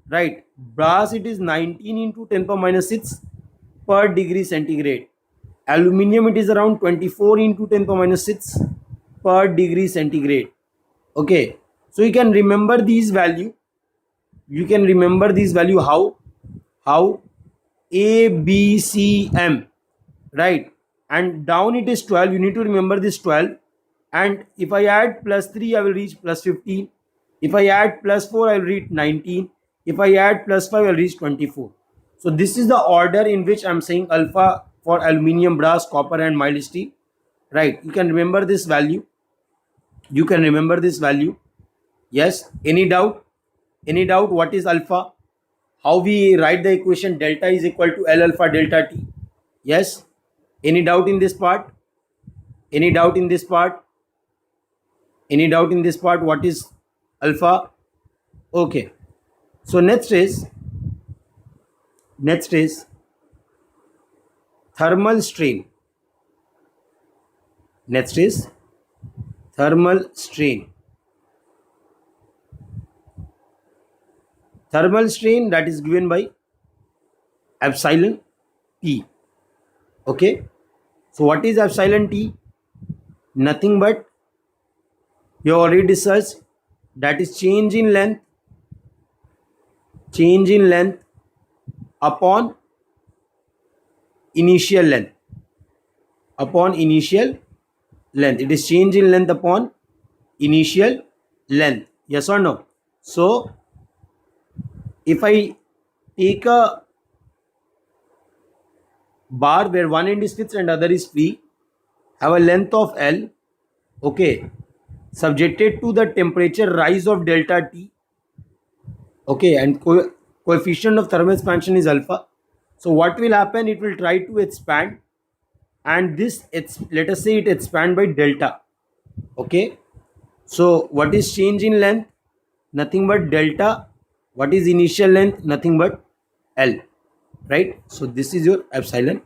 Right. Brass, it is 19 into 10 power minus 6 per degree centigrade. Aluminium, it is around 24 into 10 power minus 6 per degree centigrade. Okay. So you can remember these value. You can remember these value how A, B, C, M, right? And down it is 12. You need to remember this 12. And if I add plus 3, I will reach plus 15. If I add plus 4, I will reach 19. If I add plus 5, I will reach 24. So this is the order in which I am saying alpha for aluminium, brass, copper and mild steel. Right? You can remember this value. You can remember this value. Yes? Any doubt? Any doubt what is alpha? How we write the equation delta is equal to L alpha delta T? Yes? Any doubt in this part? Any doubt in this part? Any doubt in this part? What is alpha? Okay. So next is thermal strain. Next is thermal strain. Thermal strain, that is given by epsilon T. Okay. So what is epsilon T? Nothing but you already discussed, that is change in length upon initial length. Upon initial length. It is change in length upon initial length. Yes or no? So if I take a bar where one end is fixed and other is free, have a length of L, okay, subjected to the temperature rise of delta T, okay, and coefficient of thermal expansion is alpha. So what will happen? It will try to expand, and this, let us say it expand by delta. Okay. So what is change in length? Nothing but delta. What is initial length? Nothing but L. Right. So this is your epsilon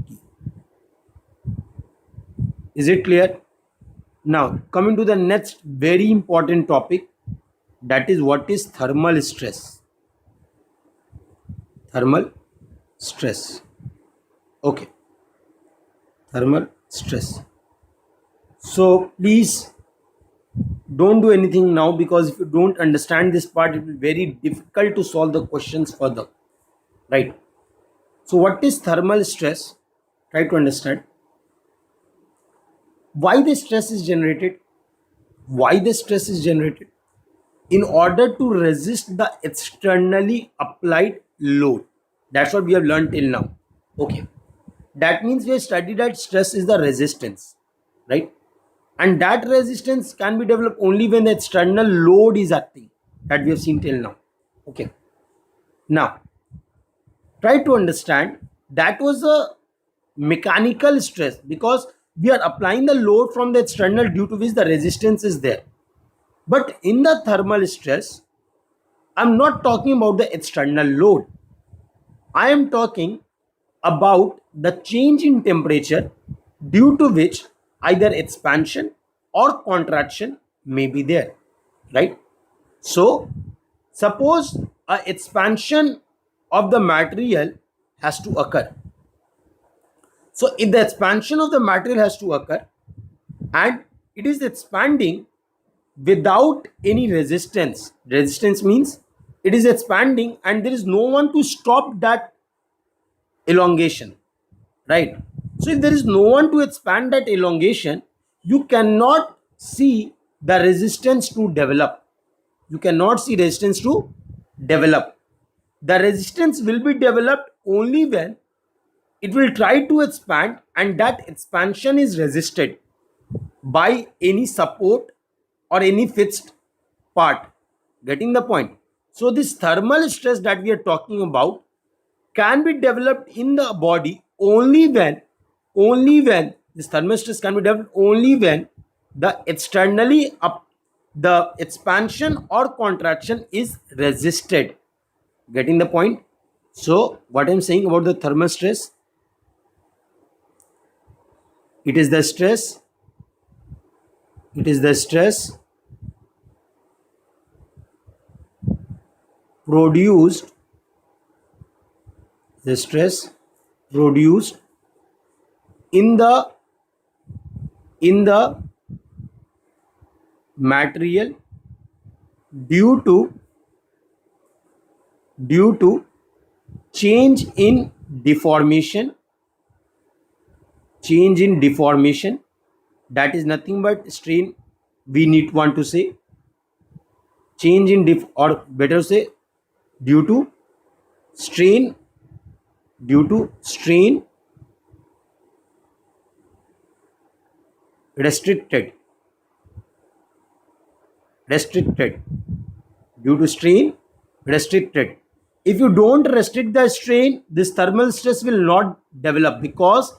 T. Is it clear? Now coming to the next very important topic, that is what is thermal stress. Thermal stress. Okay. Thermal stress. So please don't do anything now, because if you don't understand this part, it will be very difficult to solve the questions further. Right. So what is thermal stress? Try to understand. Why the stress is generated? Why the stress is generated? In order to resist the externally applied load. That's what we have learned till now. Okay, that means we have studied that stress is the resistance, right? And that resistance can be developed only when the external load is acting, that we have seen till now. Okay, now try to understand, that was a mechanical stress because we are applying the load from the external due to which the resistance is there. But in the thermal stress, I'm not talking about the external load. I am talking about the change in temperature due to which either expansion or contraction may be there, right? So suppose a expansion of the material has to occur. So if the expansion of the material has to occur and it is expanding without any resistance, resistance means it is expanding and there is no one to stop that elongation, right? So if there is no one to expand that elongation, you cannot see the resistance to develop. You cannot see resistance to develop. The resistance will be developed only when it will try to expand and that expansion is resisted by any support or any fixed part. Getting the point? So this thermal stress that we are talking about can be developed in the body only when this thermal stress can be developed only when the externally up the expansion or contraction is resisted. Getting the point? So what I'm saying about the thermal stress, it is the stress produced the stress produced in the material due to change in deformation. That is nothing but strain. We need want to say change in or better say due to strain restricted due to strain restricted. If you don't restrict the strain, this thermal stress will not develop because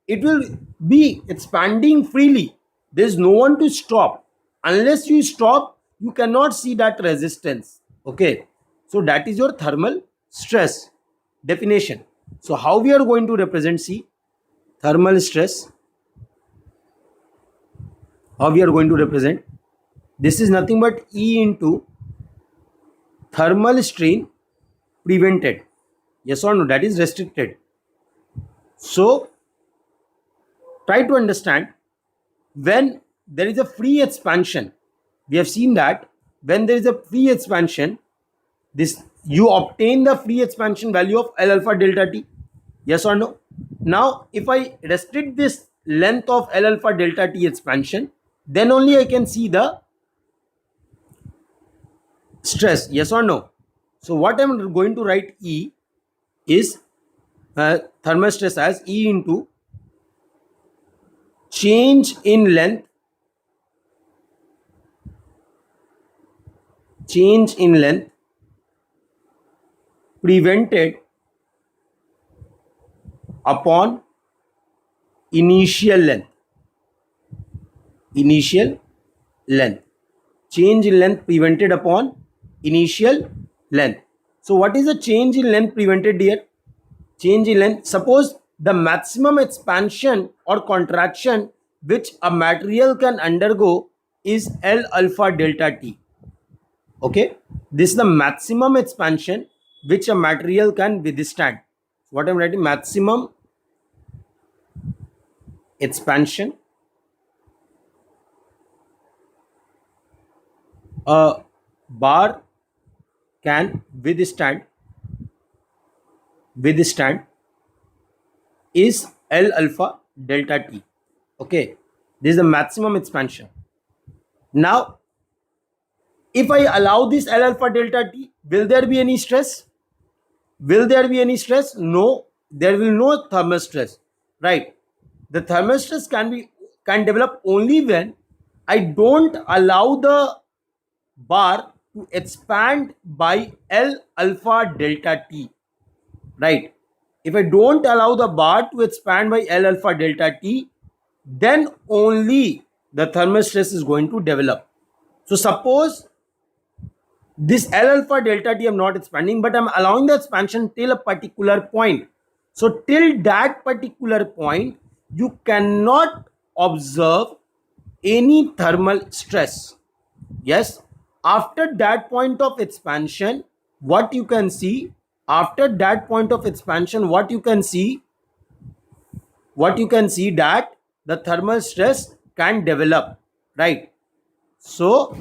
it will be expanding freely. There is no one to stop. Unless you stop, you cannot see that resistance. Okay, so that is your thermal stress definition. So how we are going to represent, see, thermal stress, how we are going to represent, this is nothing but E into thermal strain prevented. Yes or no? That is restricted. So try to understand, when there is a free expansion, we have seen that when there is a free expansion, this you obtain the free expansion value of L alpha delta T. Yes or no? Now if I restrict this length of L alpha delta T expansion, then only I can see the stress. Yes or no? So what I'm going to write E is thermal stress as E into change in length prevented upon initial length. Change in length prevented upon initial length. So what is the change in length prevented here? Change in length, suppose the maximum expansion or contraction which a material can undergo is L alpha delta T. Okay, this is the maximum expansion which a material can withstand. What I'm writing, maximum expansion a bar can withstand is L alpha delta T. Okay, this is the maximum expansion. Now if I allow this L alpha delta T, will there be any stress? Will there be any stress? No, there will no thermal stress, right? The thermal stress can develop only when I don't allow the bar to expand by L alpha delta T, right? If I don't allow the bar to expand by L alpha delta T, then only the thermal stress is going to develop. So suppose this L alpha delta T I'm not expanding, but I'm allowing the expansion till a particular point. So till that particular point, you cannot observe any thermal stress. Yes, after that point of expansion, what you can see, after that point of expansion, what you can see that the thermal stress can develop, right? So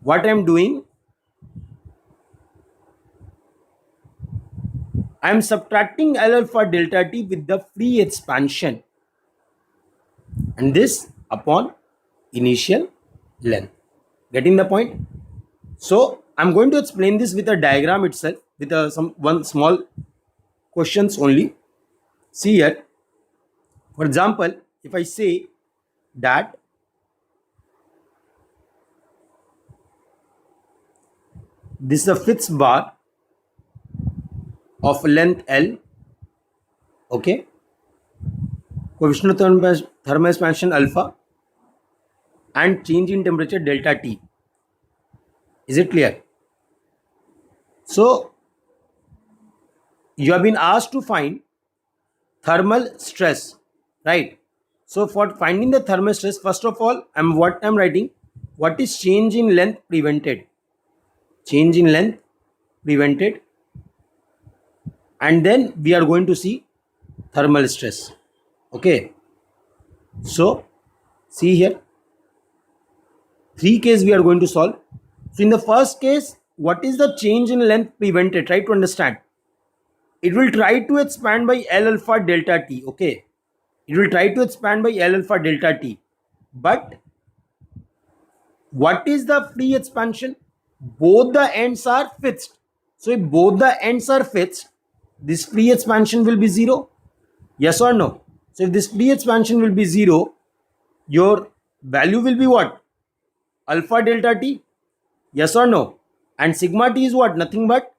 what I'm doing, I'm subtracting L alpha delta T with the free expansion, and this upon initial length. Getting the point? So I'm going to explain this with a diagram itself, with one small questions only. See here, for example, if I say that this is a fixed bar of length L, okay, coefficient of thermal expansion alpha, and change in temperature delta T. Is it clear? So you have been asked to find thermal stress, right? So for finding the thermal stress, first of all, I'm writing, what is change in length prevented? Change in length prevented, and then we are going to see thermal stress. Okay, so see here, 3 cases we are going to solve. So in the first case, what is the change in length prevented? Try to understand. It will try to expand by L alpha delta T. Okay, it will try to expand by L alpha delta T, but what is the free expansion? Both the ends are fixed. So if both the ends are fixed, this free expansion will be 0. Yes or no? So if this free expansion will be 0, your value will be what? Alpha delta T. Yes or no? And sigma T is what? Nothing but,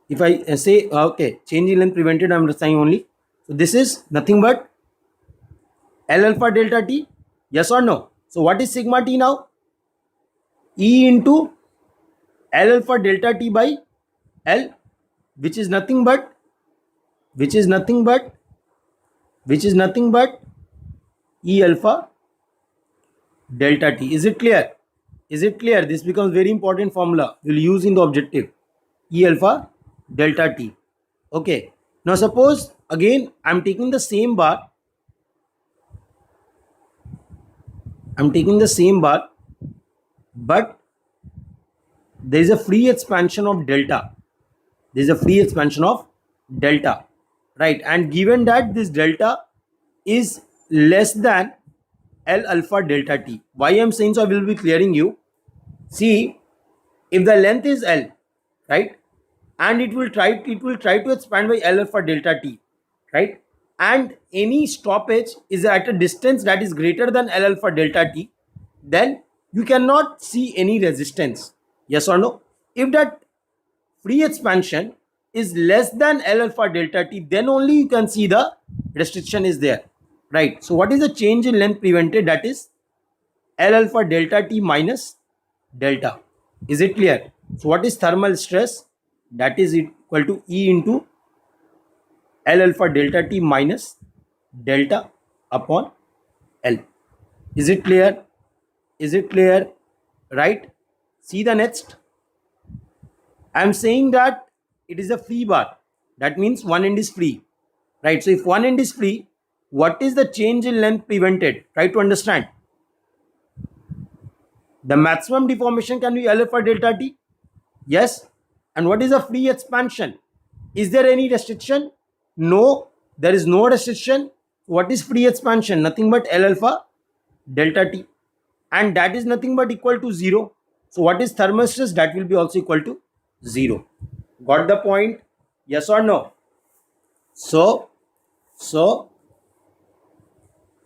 if I say, okay, change in length prevented, I'm saying only. So this is nothing but L alpha delta T. Yes or no? So what is sigma T now? E into L alpha delta T by L, which is nothing but E alpha delta T. Is it clear? Is it clear? This becomes very important formula we'll use in the objective. E alpha delta T. Okay. Now suppose again I'm taking the same bar. But there is a free expansion of delta. Right? And given that this delta is less than L alpha delta T. Why I'm saying so, I will be clearing you. See, if the length is L, right, and it will try to expand by L alpha delta T, right, and any stoppage is at a distance that is greater than L alpha delta T, then you cannot see any resistance. Yes or no? If that free expansion is less than L alpha delta T, then only you can see the restriction is there, right? So what is the change in length prevented? That is L alpha delta T minus delta. Is it clear? So what is thermal stress? That is equal to E into L alpha delta T minus delta upon L. Is it clear? Is it clear? Right? See the next. I am saying that it is a free bar. That means one end is free. Right? So if one end is free, what is the change in length prevented? Try to understand. The maximum deformation can be L alpha delta T. Yes. And what is a free expansion? Is there any restriction? No, there is no restriction. What is free expansion? Nothing but L alpha delta T. And that is nothing but equal to 0. So what is thermal stress? That will be also equal to 0. Got the point? Yes or no? So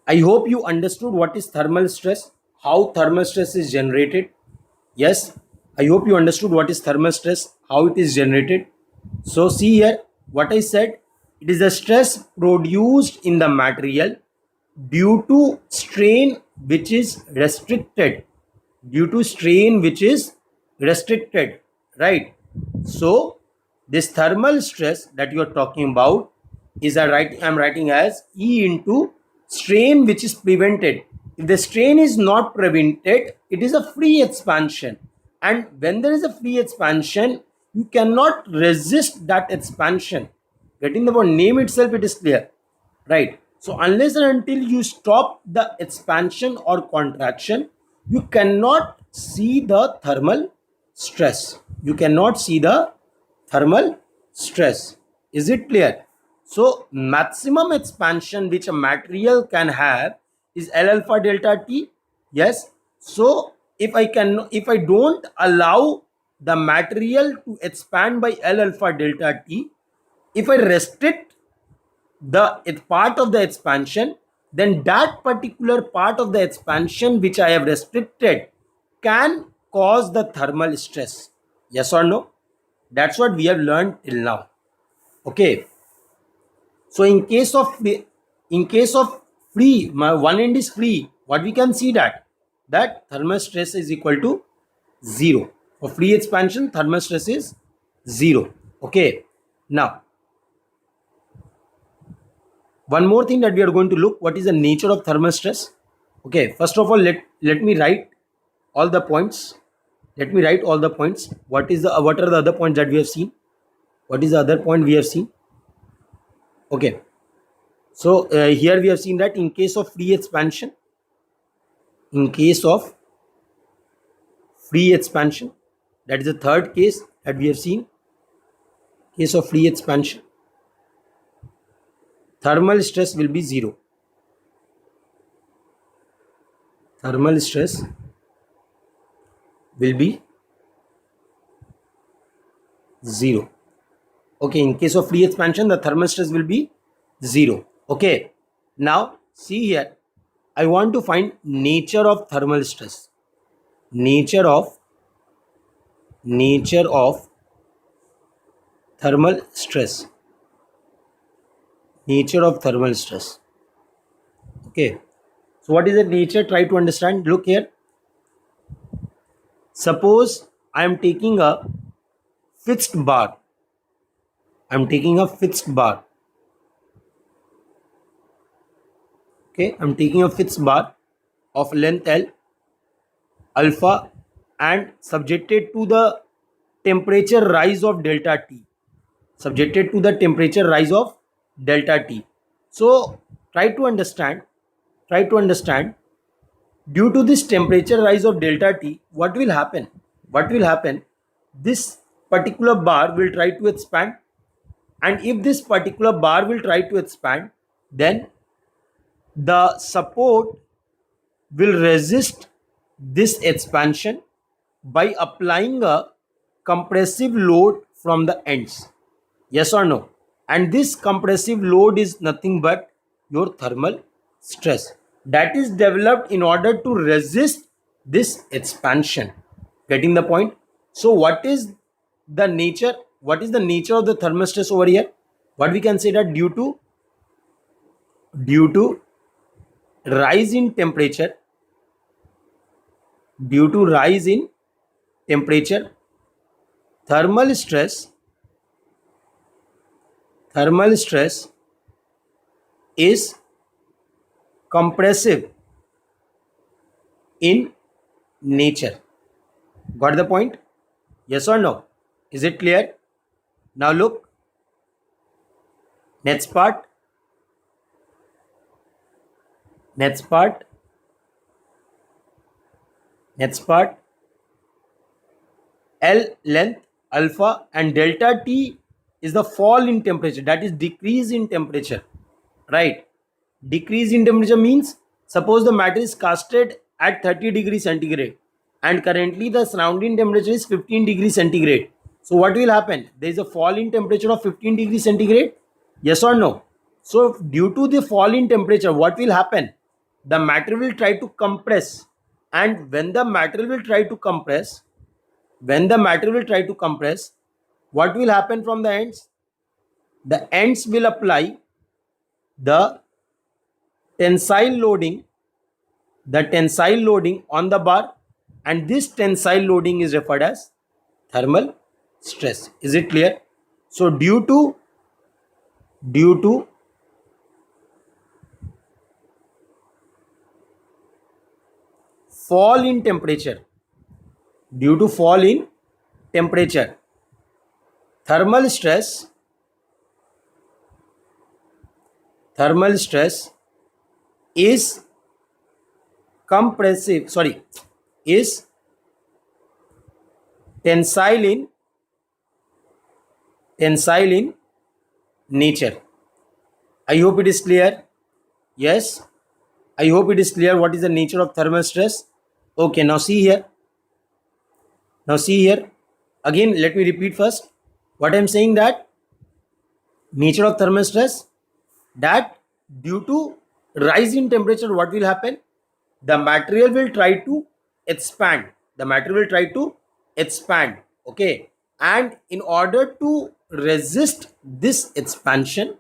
I hope you understood what is thermal stress, how thermal stress is generated. Yes, I hope you understood what is thermal stress, how it is generated. So see here what I said. It is the stress produced in the material due to strain which is restricted. Due to strain which is restricted, right? So this thermal stress that you are talking about is I'm writing as E into strain which is prevented. If the strain is not prevented, it is a free expansion. And when there is a free expansion, you cannot resist that expansion. Getting the point, name itself, it is clear, right? So unless and until you stop the expansion or contraction, you cannot see the thermal stress. You cannot see the thermal stress. Is it clear? So maximum expansion which a material can have is L alpha delta T. Yes. So if I don't allow the material to expand by L alpha delta T, if I restrict the part of the expansion, then that particular part of the expansion which I have restricted can cause the thermal stress. Yes or no? That's what we have learned till now. Okay. So in case of free, my one end is free, what we can see that thermal stress is equal to 0. For free expansion, thermal stress is 0. Okay. Now one more thing that we are going to look, what is the nature of thermal stress. Okay, first of all, let me write all the points. Let me write all the points. What are the other points that we have seen? What is the other point we have seen? Okay, so here we have seen that in case of free expansion, that is the third case that we have seen. Case of free expansion, thermal stress will be 0. Thermal stress will be 0. Okay, in case of free expansion, the thermal stress will be 0. Okay, now see here, I want to find nature of thermal stress. Nature of thermal stress. Nature of thermal stress. Okay, so what is the nature? Try to understand. Look here. Suppose I am taking a fixed bar. Okay, I'm taking a fixed bar of length L, alpha, and subjected to the temperature rise of delta T. So try to understand. Due to this temperature rise of delta T, what will happen? This particular bar will try to expand, and if this particular bar will try to expand, then the support will resist this expansion by applying a compressive load from the ends. Yes or no? And this compressive load is nothing but your thermal stress that is developed in order to resist this expansion. Getting the point? So what is the nature of the thermal stress over here? What we can say that due to rise in temperature, thermal stress is compressive in nature. Got the point? Yes or no? Is it clear? Now look, next part. L length, alpha, and delta T is the fall in temperature, that is decrease in temperature, right? Decrease in temperature means, suppose the matter is casted at 30 degrees centigrade and currently the surrounding temperature is 15 degrees centigrade. So what will happen? There is a fall in temperature of 15 degrees centigrade. Yes or no? So due to the fall in temperature, what will happen? The material will try to compress, and when the material will try to compress, what will happen from the ends? The ends will apply the tensile loading, on the bar, and this tensile loading is referred as thermal stress. Is it clear? So due to fall in temperature, thermal stress is is tensile in nature. I hope it is clear. Yes, I hope it is clear what is the nature of thermal stress. Okay, now see here. Again, let me repeat first what I am saying, that nature of thermal stress, that due to rise in temperature, what will happen? The material will try to expand. Okay, and in order to resist this expansion,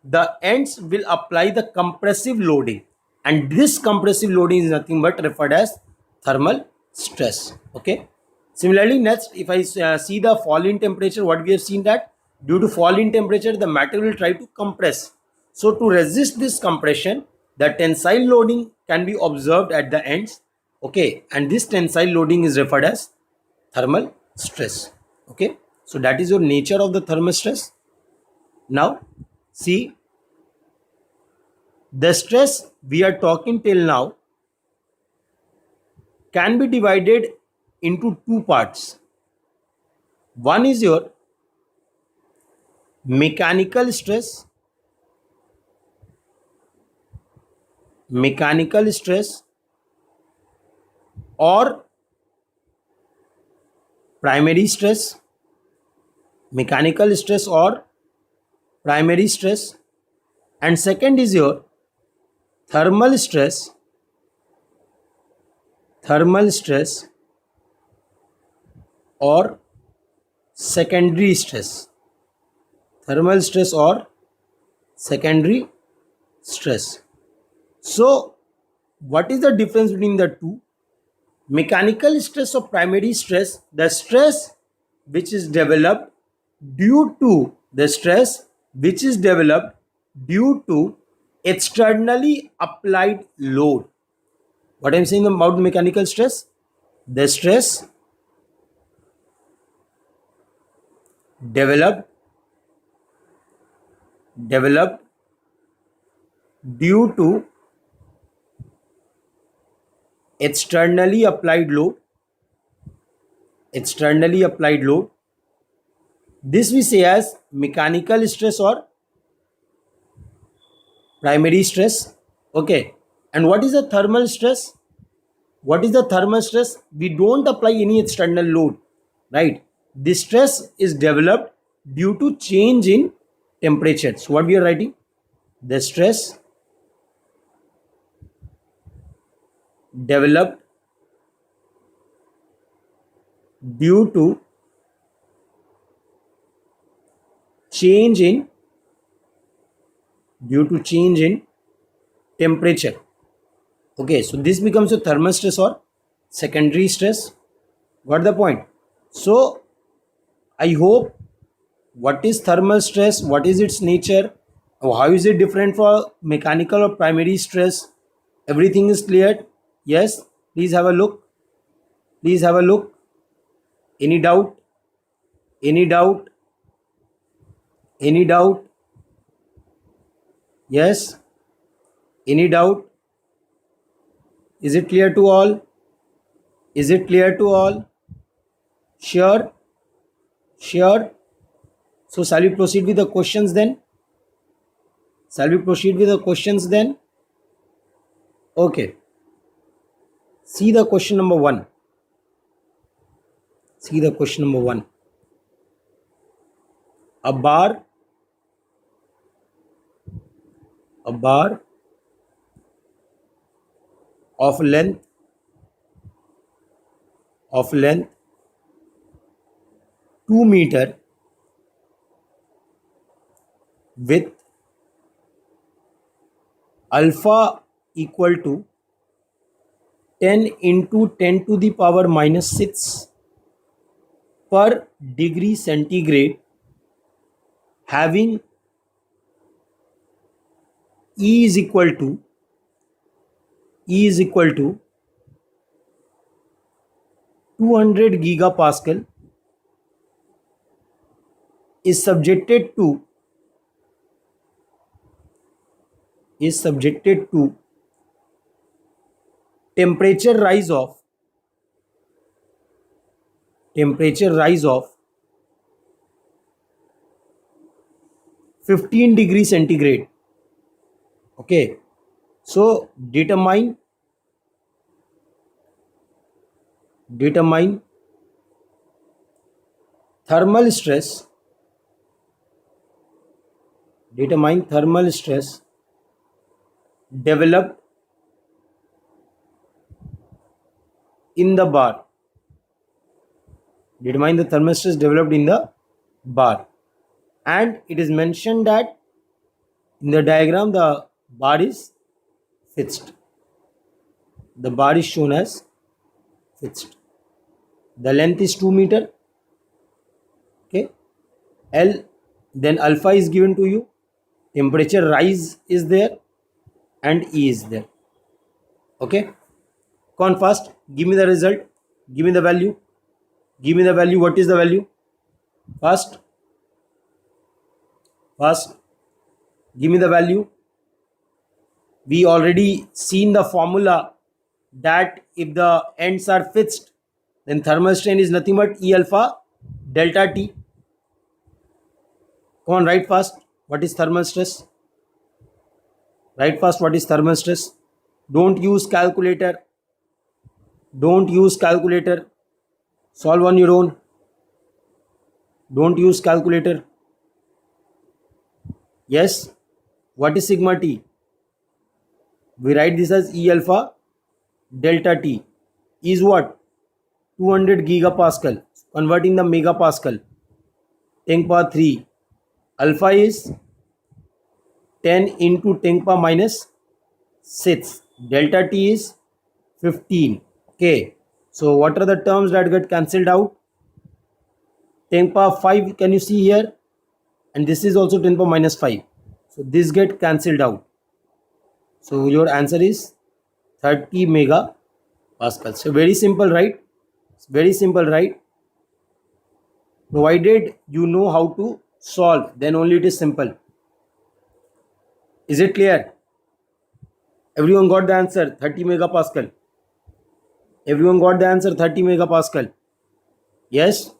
the ends will apply the compressive loading, and this compressive loading is nothing but referred as thermal stress. Okay. Similarly, next, if I see the fall in temperature, what we have seen, that due to fall in temperature, the material will try to compress. So to resist this compression, the tensile loading can be observed at the ends. Okay, and this tensile loading is referred as thermal stress. Okay, so that is your nature of the thermal stress. Now see, the stress we are talking till now can be divided into two parts. One is your mechanical stress, or primary stress, and second is your thermal stress, or secondary stress. So what is the difference between the two? Mechanical stress or primary stress, the stress which is developed due to externally applied load. What I'm saying about mechanical stress? The stress developed due to externally applied load. This we say as mechanical stress or primary stress. Okay, and what is the thermal stress? We don't apply any external load, right? This stress is developed due to change in temperature. So what we are writing? The stress developed due to change in temperature. Okay, so this becomes a thermal stress or secondary stress. Got the point? So I hope what is thermal stress, what is its nature, how is it different for mechanical or primary stress, everything is cleared. Yes, please have a look. Any doubt? Yes, any doubt? Is it clear to all? Sure. So shall we proceed with the questions then? Okay, see the question number 1. See the question number 1. A bar of length 2 meter with alpha equal to 10 into 10 to the power minus 6 per degree centigrade, having E is equal to 200 gigapascal, is subjected to temperature rise of 15 degree centigrade. Okay, so determine thermal stress developed in the bar. Determine the thermal stress developed in the bar. And it is mentioned that in the diagram the bar is fixed. The bar is shown as fixed. The length is 2 meter. Okay. L, then alpha is given to you. Temperature rise is there and E is there. Okay. Come on fast. Give me the result. Give me the value. What is the value? Fast. Give me the value. We already seen the formula that if the ends are fixed, then thermal strain is nothing but E alpha delta T. Come on, write fast. What is thermal stress? Write fast. What is thermal stress? Don't use calculator. Solve on your own. Don't use calculator. Yes. What is sigma T? We write this as E alpha delta T. Is what? 200 gigapascal. Converting the megapascal. 10 power 3. Alpha is 10 into 10 power minus 6. Delta T is 15. Okay. So what are the terms that get cancelled out? 10 power 5 can you see here? And this is also 10 power minus 5. So this get cancelled out. So your answer is 30 megapascal. So very simple, right? It's very simple, right? Provided you know how to solve, then only it is simple. Is it clear? Everyone got the answer 30 megapascal. Everyone got the answer 30 megapascal. Yes?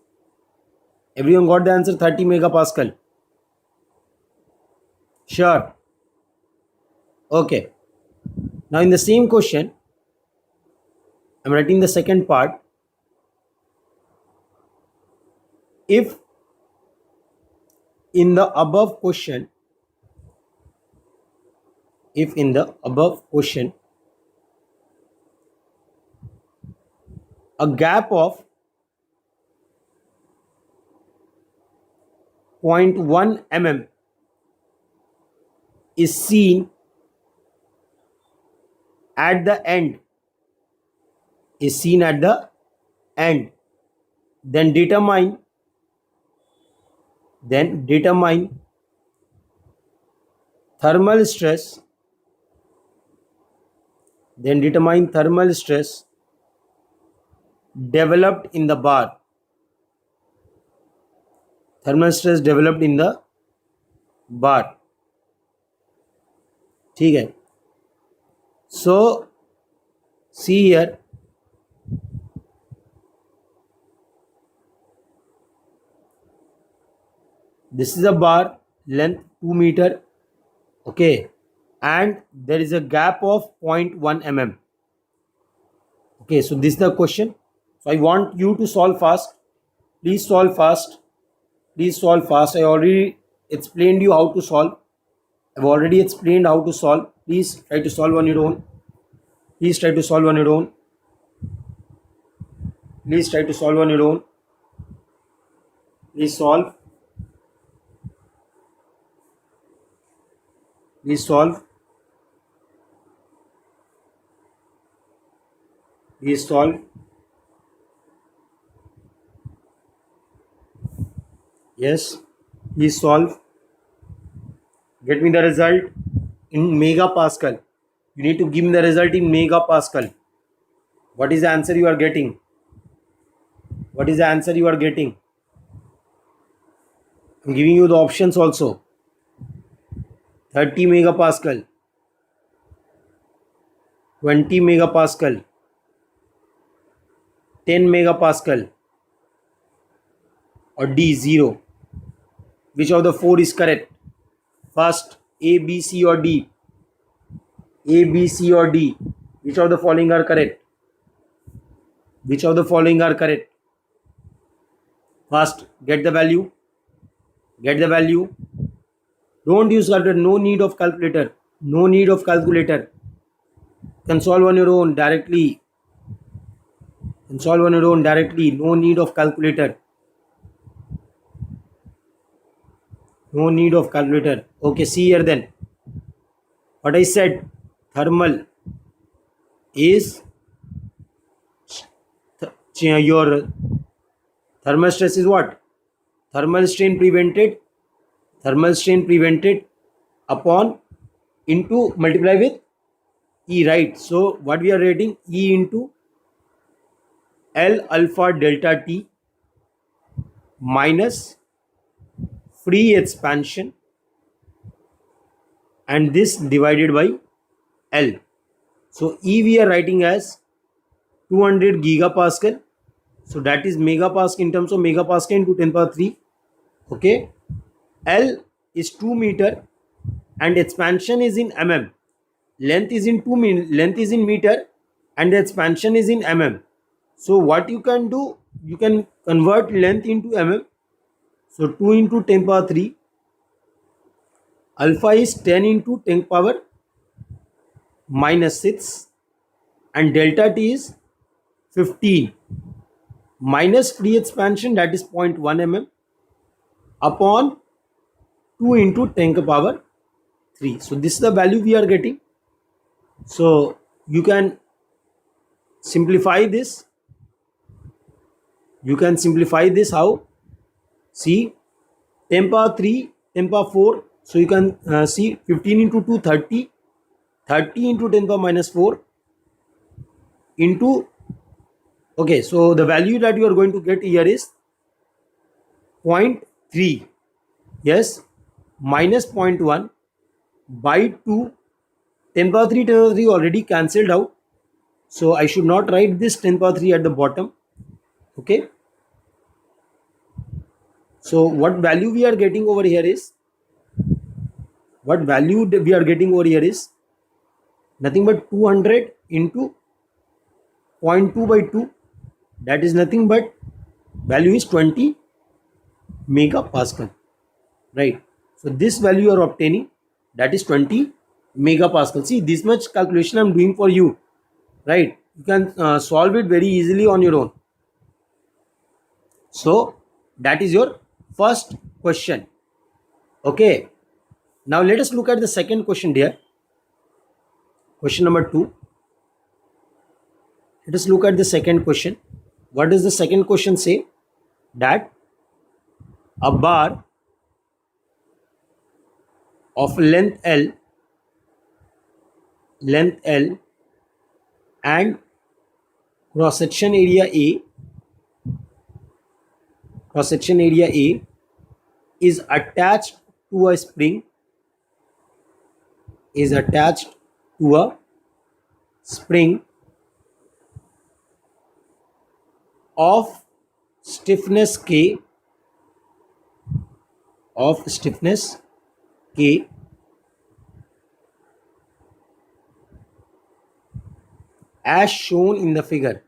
Everyone got the answer 30 megapascal. Sure. Okay. Now in the same question, I am writing the second part. If in the above question, a gap of 0.1 mm is seen at the end, then determine thermal stress developed in the bar. ठीक है. So see here, this is a bar length 2 meter. Okay, and there is a gap of 0.1 mm. Okay, so this is the question. So I want you to solve fast. Please solve fast. Please solve fast. I already explained you how to solve. I've already explained how to solve. Please try to solve on your own. Please try to solve on your own. Please try to solve on your own. Please solve. Please solve. Please solve. Yes. Please solve. Get me the result in megapascal. You need to give me the result in megapascal. What is the answer you are getting? What is the answer you are getting? I'm giving you the options also. 30 megapascal, 20 megapascal, 10 megapascal, or D 0. Which of the four is correct? First, A, B, C, or D. A, B, C, or D. Which of the following are correct? Which of the following are correct? First, get the value. Get the value. Don't use calculator. No need of calculator. No need of calculator. You can solve on your own directly. You can solve on your own directly. No need of calculator. No need of calculator. Okay, see here then. What I said, thermal is your thermal stress is what? Thermal strain prevented. Thermal strain prevented upon into multiply with E, right? So what we are writing, E into L alpha delta T minus free expansion, and this divided by L. So E we are writing as 200 gigapascal. So that is megapascal in terms of megapascal into 10 power 3. Okay. L is 2 meter and expansion is in mm. Length is in length is in meter and the expansion is in mm. So what you can do, you can convert length into mm. So 2 into 10 power 3. Alpha is 10 into 10 power minus 6 and delta T is 15 minus free expansion, that is 0.1 mm, upon 2 into 10 power 3. So this is the value we are getting. So you can simplify this. You can simplify this how? See, 10 power 3, 10 power 4. So you can see 15 into 2, 30. 30 into 10 power minus 4 into, okay, so the value that you are going to get here is 0.3. Yes, minus 0.1 by 2. 10 power 3, 10 power 3 already cancelled out. So I should not write this 10 power 3 at the bottom. Okay. So what value we are getting over here is, nothing but 200 into 0.2 by 2. That is nothing but value is 20 megapascal. Right. So this value you are obtaining, that is 20 megapascal. See, this much calculation I am doing for you. Right. You can solve it very easily on your own. So that is your first question. Okay. Now let us look at the second question here. Question number 2. Let us look at the second question. What does the second question say? That a bar of length L and cross section area A is attached to a spring of stiffness K as shown in the figure.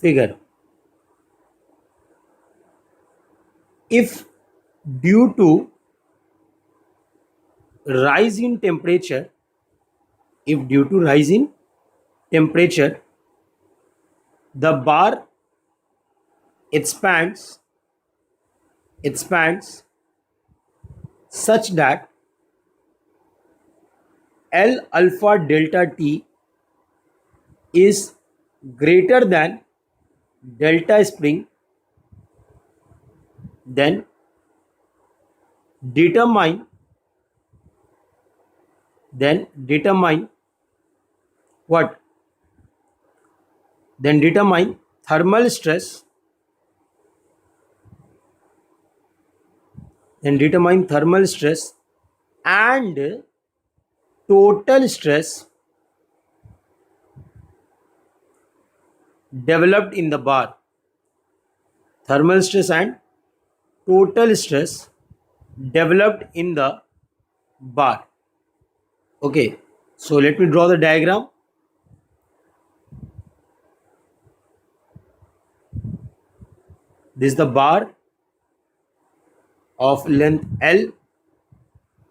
figure. If due to rise in temperature, if due to rise in temperature, the bar expands such that L alpha delta T is greater than delta spring, then determine what? Then determine thermal stress, and total stress developed in the bar. Thermal stress and total stress developed in the bar. Okay, so let me draw the diagram. This is the bar of length L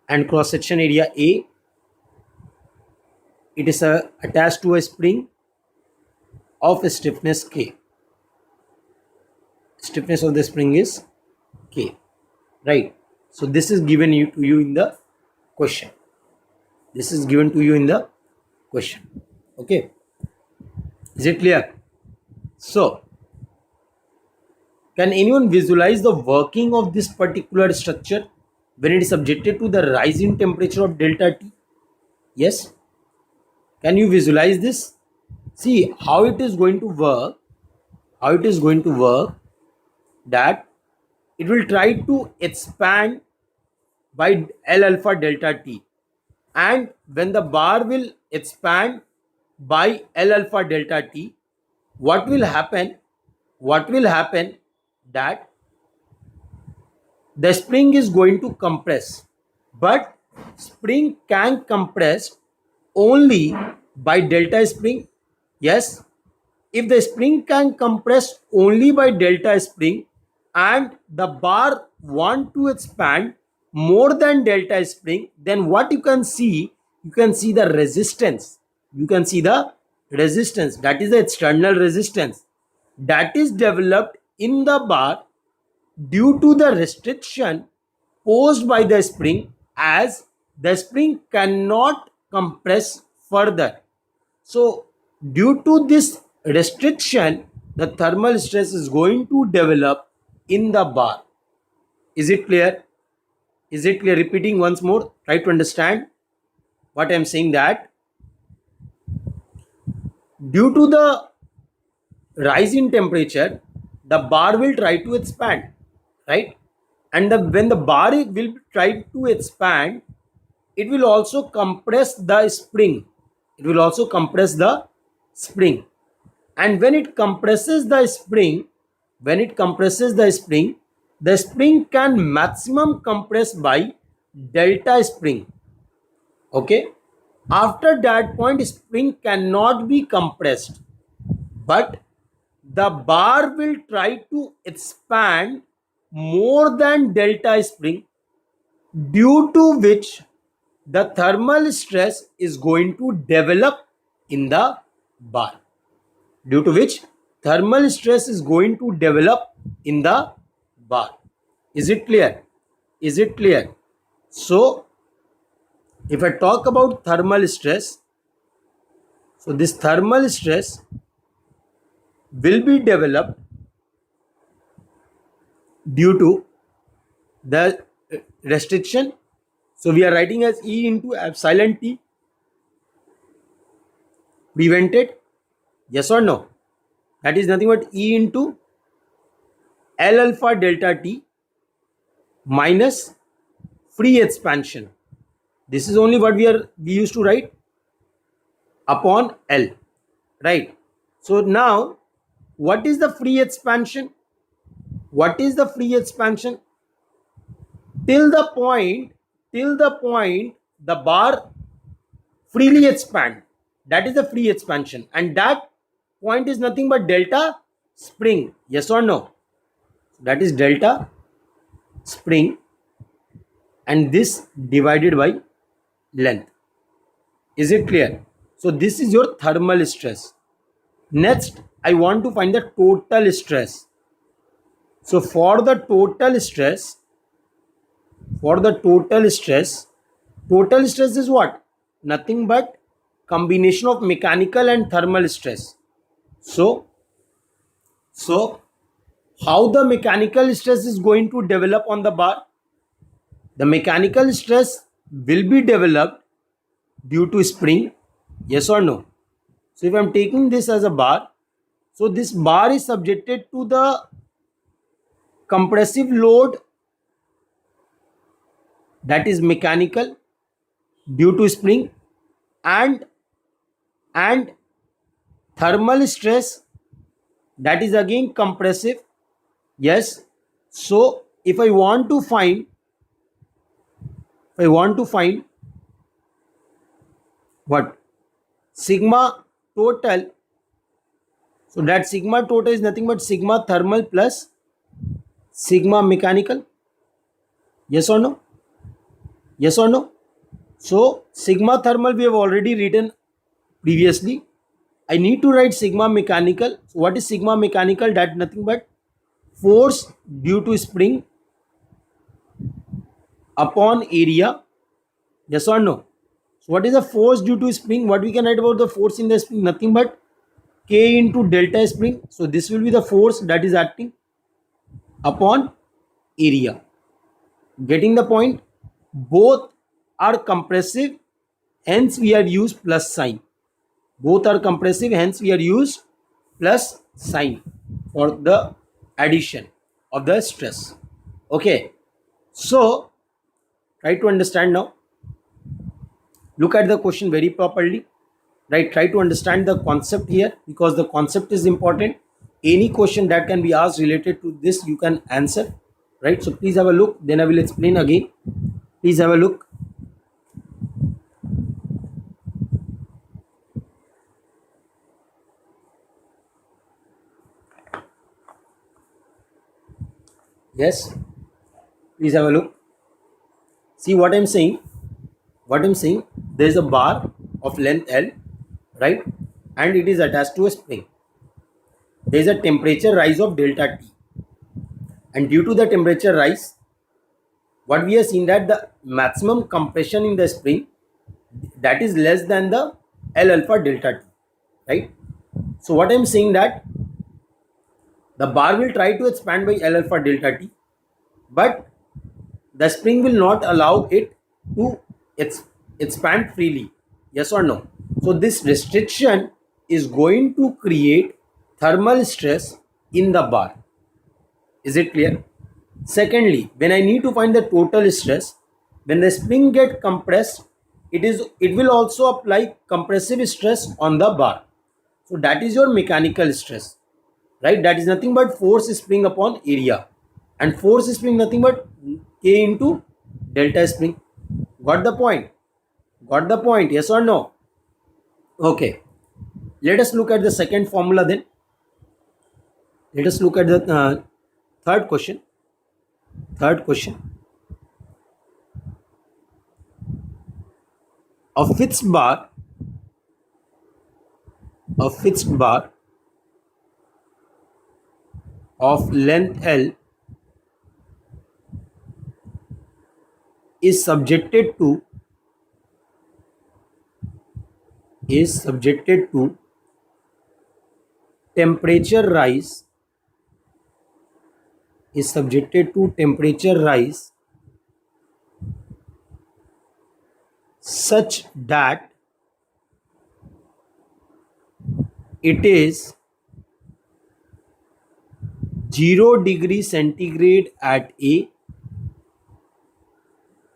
and cross section area A. It is attached to a spring of stiffness K. Stiffness of the spring is K, right? So this is given to you in the question. Okay, is it clear? So can anyone visualize the working of this particular structure when it is subjected to the rise in temperature of delta T? Yes, can you visualize this? See how it is going to work. That it will try to expand by L alpha delta T, and when the bar will expand by L alpha delta T, what will happen? That the spring is going to compress, but spring can compress only by delta spring. Yes, if the spring can compress only by delta spring and the bar want to expand more than delta spring, then what you can see the resistance. That is the external resistance that is developed in the bar due to the restriction posed by the spring, as the spring cannot compress further. So due to this restriction, the thermal stress is going to develop in the bar. Is it clear? Repeating once more, try to understand what I am saying, that due to the rise in temperature, the bar will try to expand, right? And when the bar will try to expand, it will also compress the spring. And when it compresses the spring, the spring can maximum compress by delta spring. Okay, after that point, spring cannot be compressed, but the bar will try to expand more than delta spring, due to which the thermal stress is going to develop in the bar. Is it clear? So if I talk about thermal stress, so this thermal stress will be developed due to the restriction. So we are writing as E into epsilon T. Prevented, yes or no? That is nothing but E into L alpha delta T minus free expansion. This is only what we used to write upon L, right? So now what is the free expansion? Till the point the bar freely expand, that is the free expansion, and that point is nothing but delta spring, yes or no? That is delta spring, and this divided by length. Is it clear? So this is your thermal stress. Next, I want to find the total stress. So for the total stress, total stress is what? Nothing but combination of mechanical and thermal stress. So how the mechanical stress is going to develop on the bar? The mechanical stress will be developed due to spring, yes or no? So if I'm taking this as a bar, so this bar is subjected to the compressive load, that is mechanical due to spring, and thermal stress, that is again compressive. Yes. So if I want to find what? Sigma total. So that sigma total is nothing but sigma thermal plus sigma mechanical. Yes or no? Yes or no? So sigma thermal we have already written previously. I need to write sigma mechanical. So what is sigma mechanical? That nothing but force due to spring upon area. Yes or no? So what is the force due to spring? What we can write about the force in the spring? Nothing but K into delta spring. So this will be the force that is acting upon area. Getting the point? Both are compressive, hence we are used plus sign. Both are compressive, hence we are used plus sign for the addition of the stress. Okay, so try to understand now. Look at the question very properly. Right, try to understand the concept here, because the concept is important. Any question that can be asked related to this, you can answer. Right, so please have a look, then I will explain again. Please have a look. Yes, please have a look. See what I'm saying. There is a bar of length L, right, and it is attached to a spring. There is a temperature rise of delta T, and due to the temperature rise, what we have seen that the maximum compression in the spring, that is less than the L alpha delta T, right? So what I'm saying that the bar will try to expand by L alpha delta T, but the spring will not allow it to expand freely. Yes or no? So this restriction is going to create thermal stress in the bar. Is it clear? Secondly, when I need to find the total stress, when the spring get compressed, it will also apply compressive stress on the bar. So that is your mechanical stress, right? That is nothing but force spring upon area, and force spring nothing but K into delta spring. Got the point? Got the point? Yes or no? Okay. Let us look at the second formula then. Let us look at the third question. Third question. A fixed bar of length L is subjected to temperature rise such that it is 0 degree centigrade at A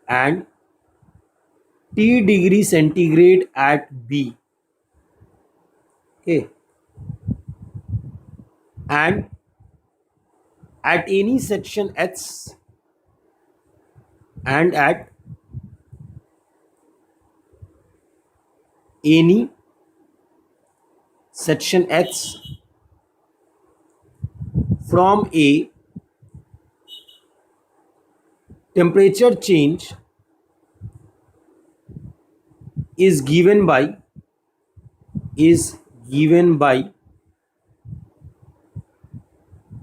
and T degree centigrade at B. Okay. And at any section X and at any section X from A, temperature change is given by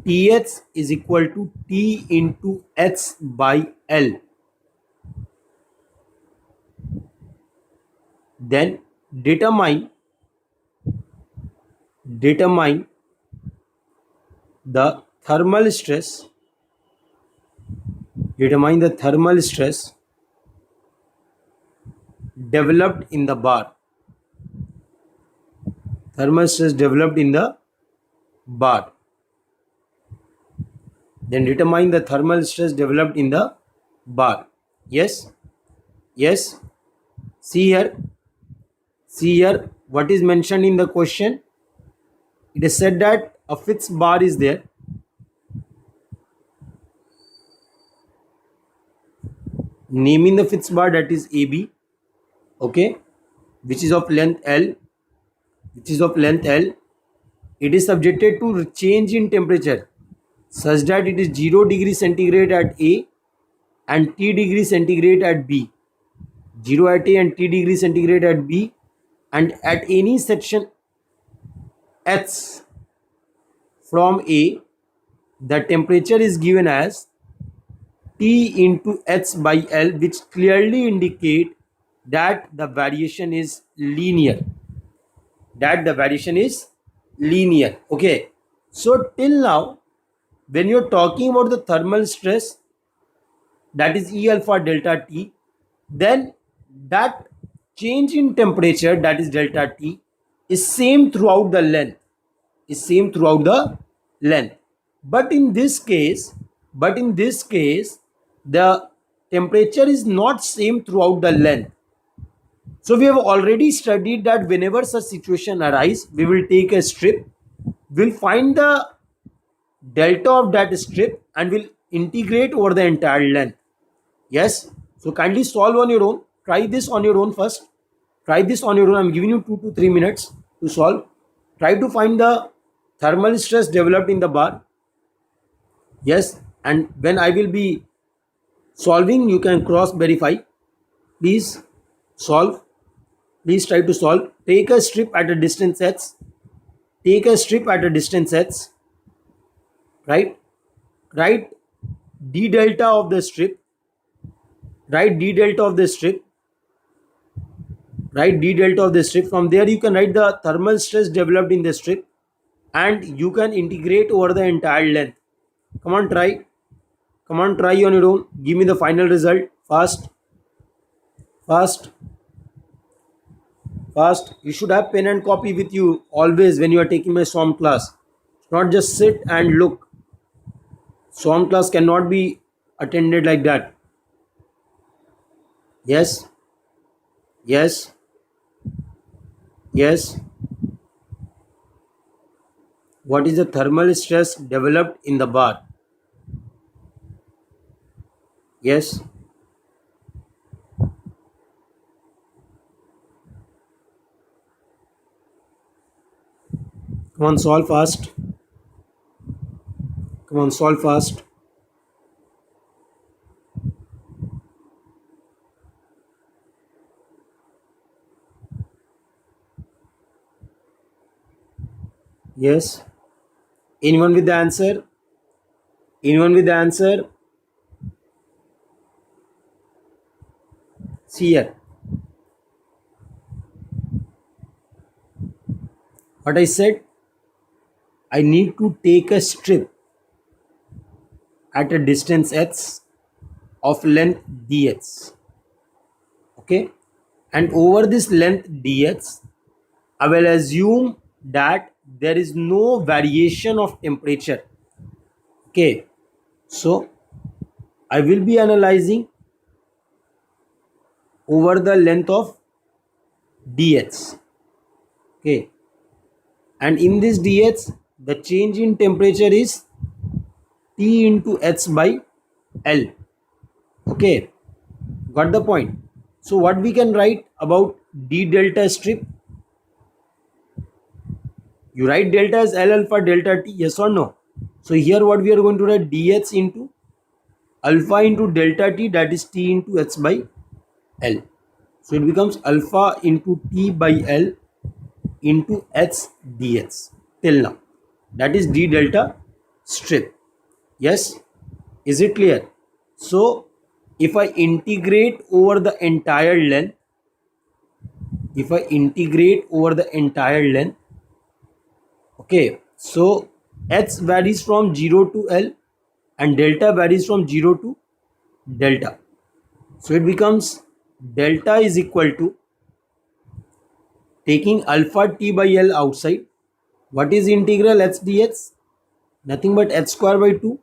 Th is equal to T into H by L. Then determine the thermal stress developed in the bar. Then determine the thermal stress developed in the bar. Yes. See here what is mentioned in the question. It is said that a fixed bar is there. Naming the fixed bar, that is AB, okay, which is of length L. It is subjected to change in temperature such that it is 0 degree centigrade at A and T degree centigrade at B. 0 at A and T degree centigrade at B, and at any section H from A, the temperature is given as T into H by L, which clearly indicate that the variation is linear. Okay. So till now, when you're talking about the thermal stress, that is E alpha delta T, then that change in temperature, that is delta T, is same throughout the length. But in this case, the temperature is not same throughout the length. So we have already studied that whenever such situation arise, we will take a strip, we'll find the delta of that strip and will integrate over the entire length. Yes. So kindly solve on your own. Try this on your own first. I'm giving you 2 to 3 minutes to solve. Try to find the thermal stress developed in the bar. Yes. And when I will be solving, you can cross verify. Please solve. Please try to solve. Take a strip at a distance h. Right? Write d delta of the strip. From there you can write the thermal stress developed in the strip, and you can integrate over the entire length. Come on, try on your own. Give me the final result. Fast. You should have pen and copy with you always when you are taking my SOM class. Not just sit and look. SOM class cannot be attended like that. Yes. What is the thermal stress developed in the bar? Yes. Come on, solve fast. Yes. Anyone with the answer? See here. What I said, I need to take a strip at a distance h of length dh. Okay. And over this length dh, I will assume that there is no variation of temperature. Okay. So I will be analyzing over the length of dh. Okay. And in this dh, the change in temperature is T into H by L. Okay. Got the point? So what we can write about d delta strip? You write delta as L alpha delta T, yes or no? So here what we are going to write, dh into alpha into delta t, that is t into h by l. So it becomes alpha into t by l into h dh till now. That is d delta strip. Yes, is it clear? So if I integrate over the entire length, okay, so h varies from 0 to l and delta varies from 0 to delta. So it becomes delta is equal to, taking alpha t by l outside, what is integral h dx? Nothing but h square by 2,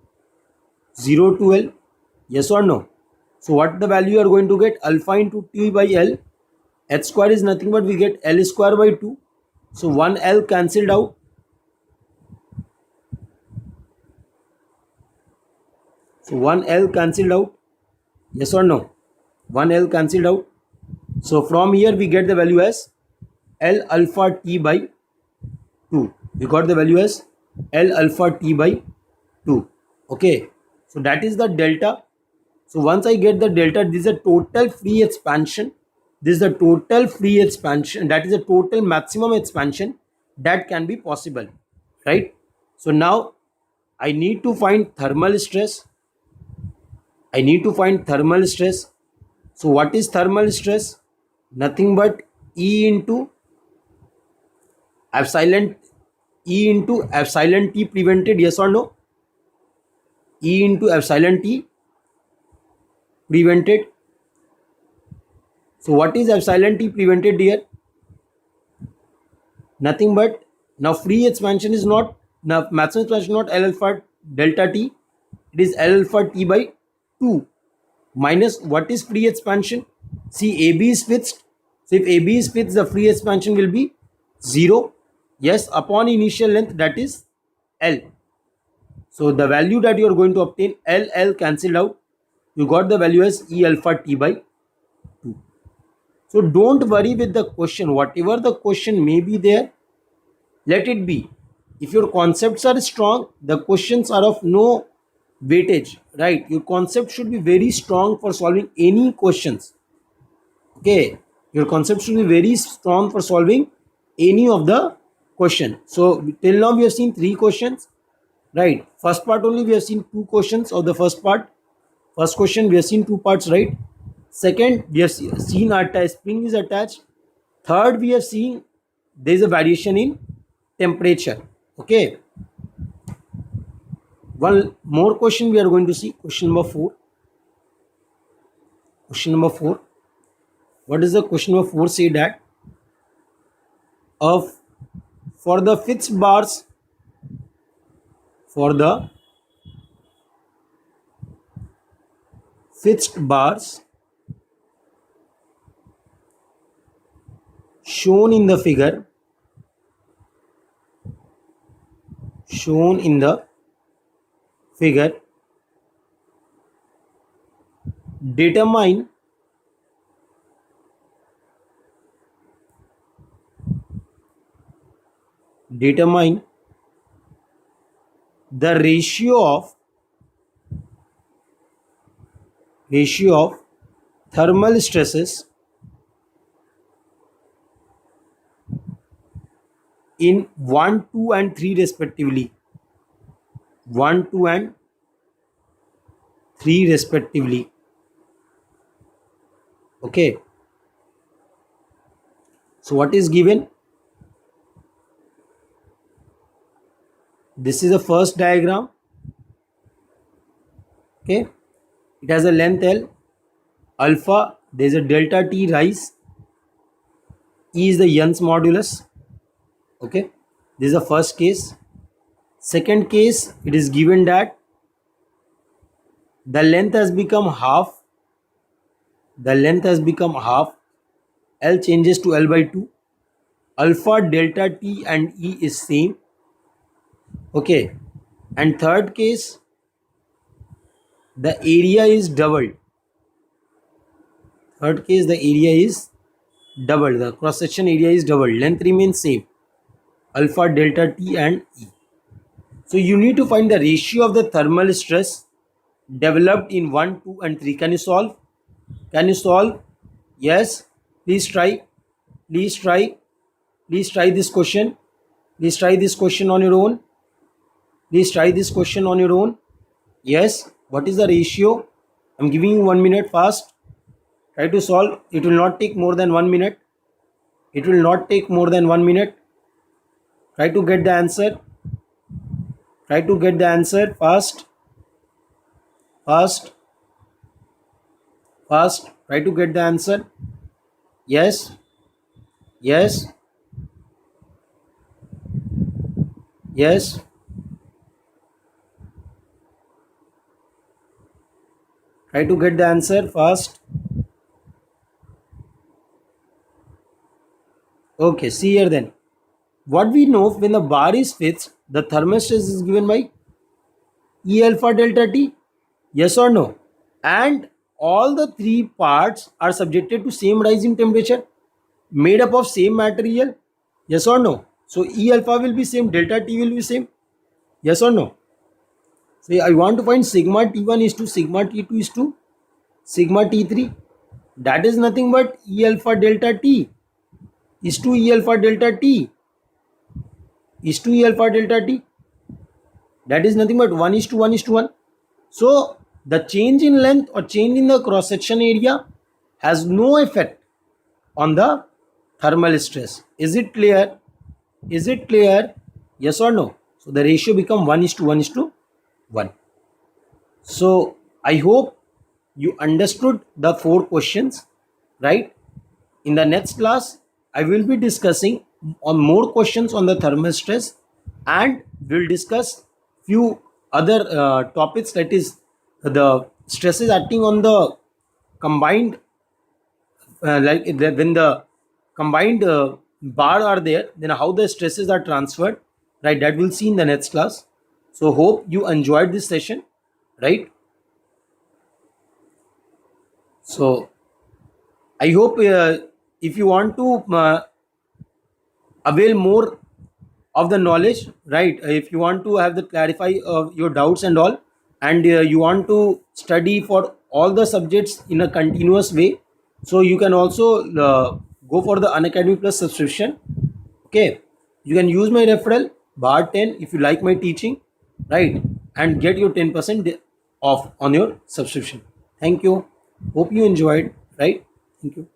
0 to l. Yes or no? So what the value you are going to get? Alpha into t by l. H square is nothing but we get l square by 2. So 1 l cancelled out. So 1 l cancelled out. Yes or no? 1 l cancelled out. So from here we get the value as l alpha t by 2. We got the value as l alpha t by 2. Okay, so that is the delta. So once I get the delta, this is a total free expansion. This is the total free expansion. That is the total maximum expansion that can be possible, right? So now I need to find thermal stress. So what is thermal stress? Nothing but E into epsilon T prevented. Yes or no? E into epsilon T prevented. So what is epsilon T prevented here? Nothing but, now free expansion is not, now maximum expansion not L alpha delta T, it is L alpha T by 2 minus what is free expansion? See, AB is fixed. So if AB is fixed, the free expansion will be 0. Yes, upon initial length, that is L. So the value that you are going to obtain, L cancelled out. You got the value as E alpha T by 2. So don't worry with the question. Whatever the question may be there, let it be. If your concepts are strong, the questions are of no weightage, right? Your concept should be very strong for solving any questions. Okay, your concept should be very strong for solving any of the question. So till now we have seen 3 questions, right? First part only we have seen 2 questions of the first part. First question we have seen 2 parts, right? Second, we have seen our spring is attached. Third, we have seen there is a variation in temperature. Okay, one more question we are going to see. Question number 4. What is the question number 4? Say that of for the fixed bars, shown in the figure, determine the ratio of thermal stresses in 1, 2 and 3 respectively. 1, 2 and 3 respectively. Okay, so what is given? This is the first diagram. Okay, it has a length L, alpha, there is a delta T rise, E is the Young's modulus. Okay, this is the first case. Second case, it is given that the length has become half, L changes to L by 2, alpha, delta T and E is same. Okay, and third case, the area is doubled. The cross section area is doubled, length remains same, alpha, delta T and E. So you need to find the ratio of the thermal stress developed in 1, 2 and 3. Can you solve? Can you solve? Yes. Please try. Please try. Please try this question. Please try this question on your own. Please try this question on your own. Yes. What is the ratio? I'm giving you 1 minute fast. Try to solve. It will not take more than 1 minute. It will not take more than 1 minute. Try to get the answer. Try to get the answer fast. Fast. Fast. Try to get the answer. Yes. Yes. Yes. Try to get the answer fast. Okay, see here then. What we know, when the bar is fixed, the thermal stress is given by E alpha delta T. Yes or no? And all the three parts are subjected to same rising temperature, made up of same material. Yes or no? So E alpha will be same, delta T will be same. Yes or no? So I want to find sigma T1 is to sigma T2 is to sigma T3. That is nothing but E alpha delta T is to E alpha delta T is to E alpha delta T. That is nothing but 1 is to 1 is to 1. So the change in length or change in the cross section area has no effect on the thermal stress. Is it clear? Is it clear? Yes or no? So the ratio become 1 is to 1 is to 1. So I hope you understood the 4 questions, right? In the next class, I will be discussing on more questions on the thermal stress, and we'll discuss few other topics, that is the stresses acting on the combined when the combined bar are there, then how the stresses are transferred, right? That we'll see in the next class. So hope you enjoyed this session, right? So I hope if you want to avail more of the knowledge, right, if you want to have the clarify your doubts and all, and you want to study for all the subjects in a continuous way, so you can also go for the Unacademy Plus subscription. Okay, you can use my referral bar 10 if you like my teaching, right, and get your 10% off on your subscription. Thank you. Hope you enjoyed, right? Thank you.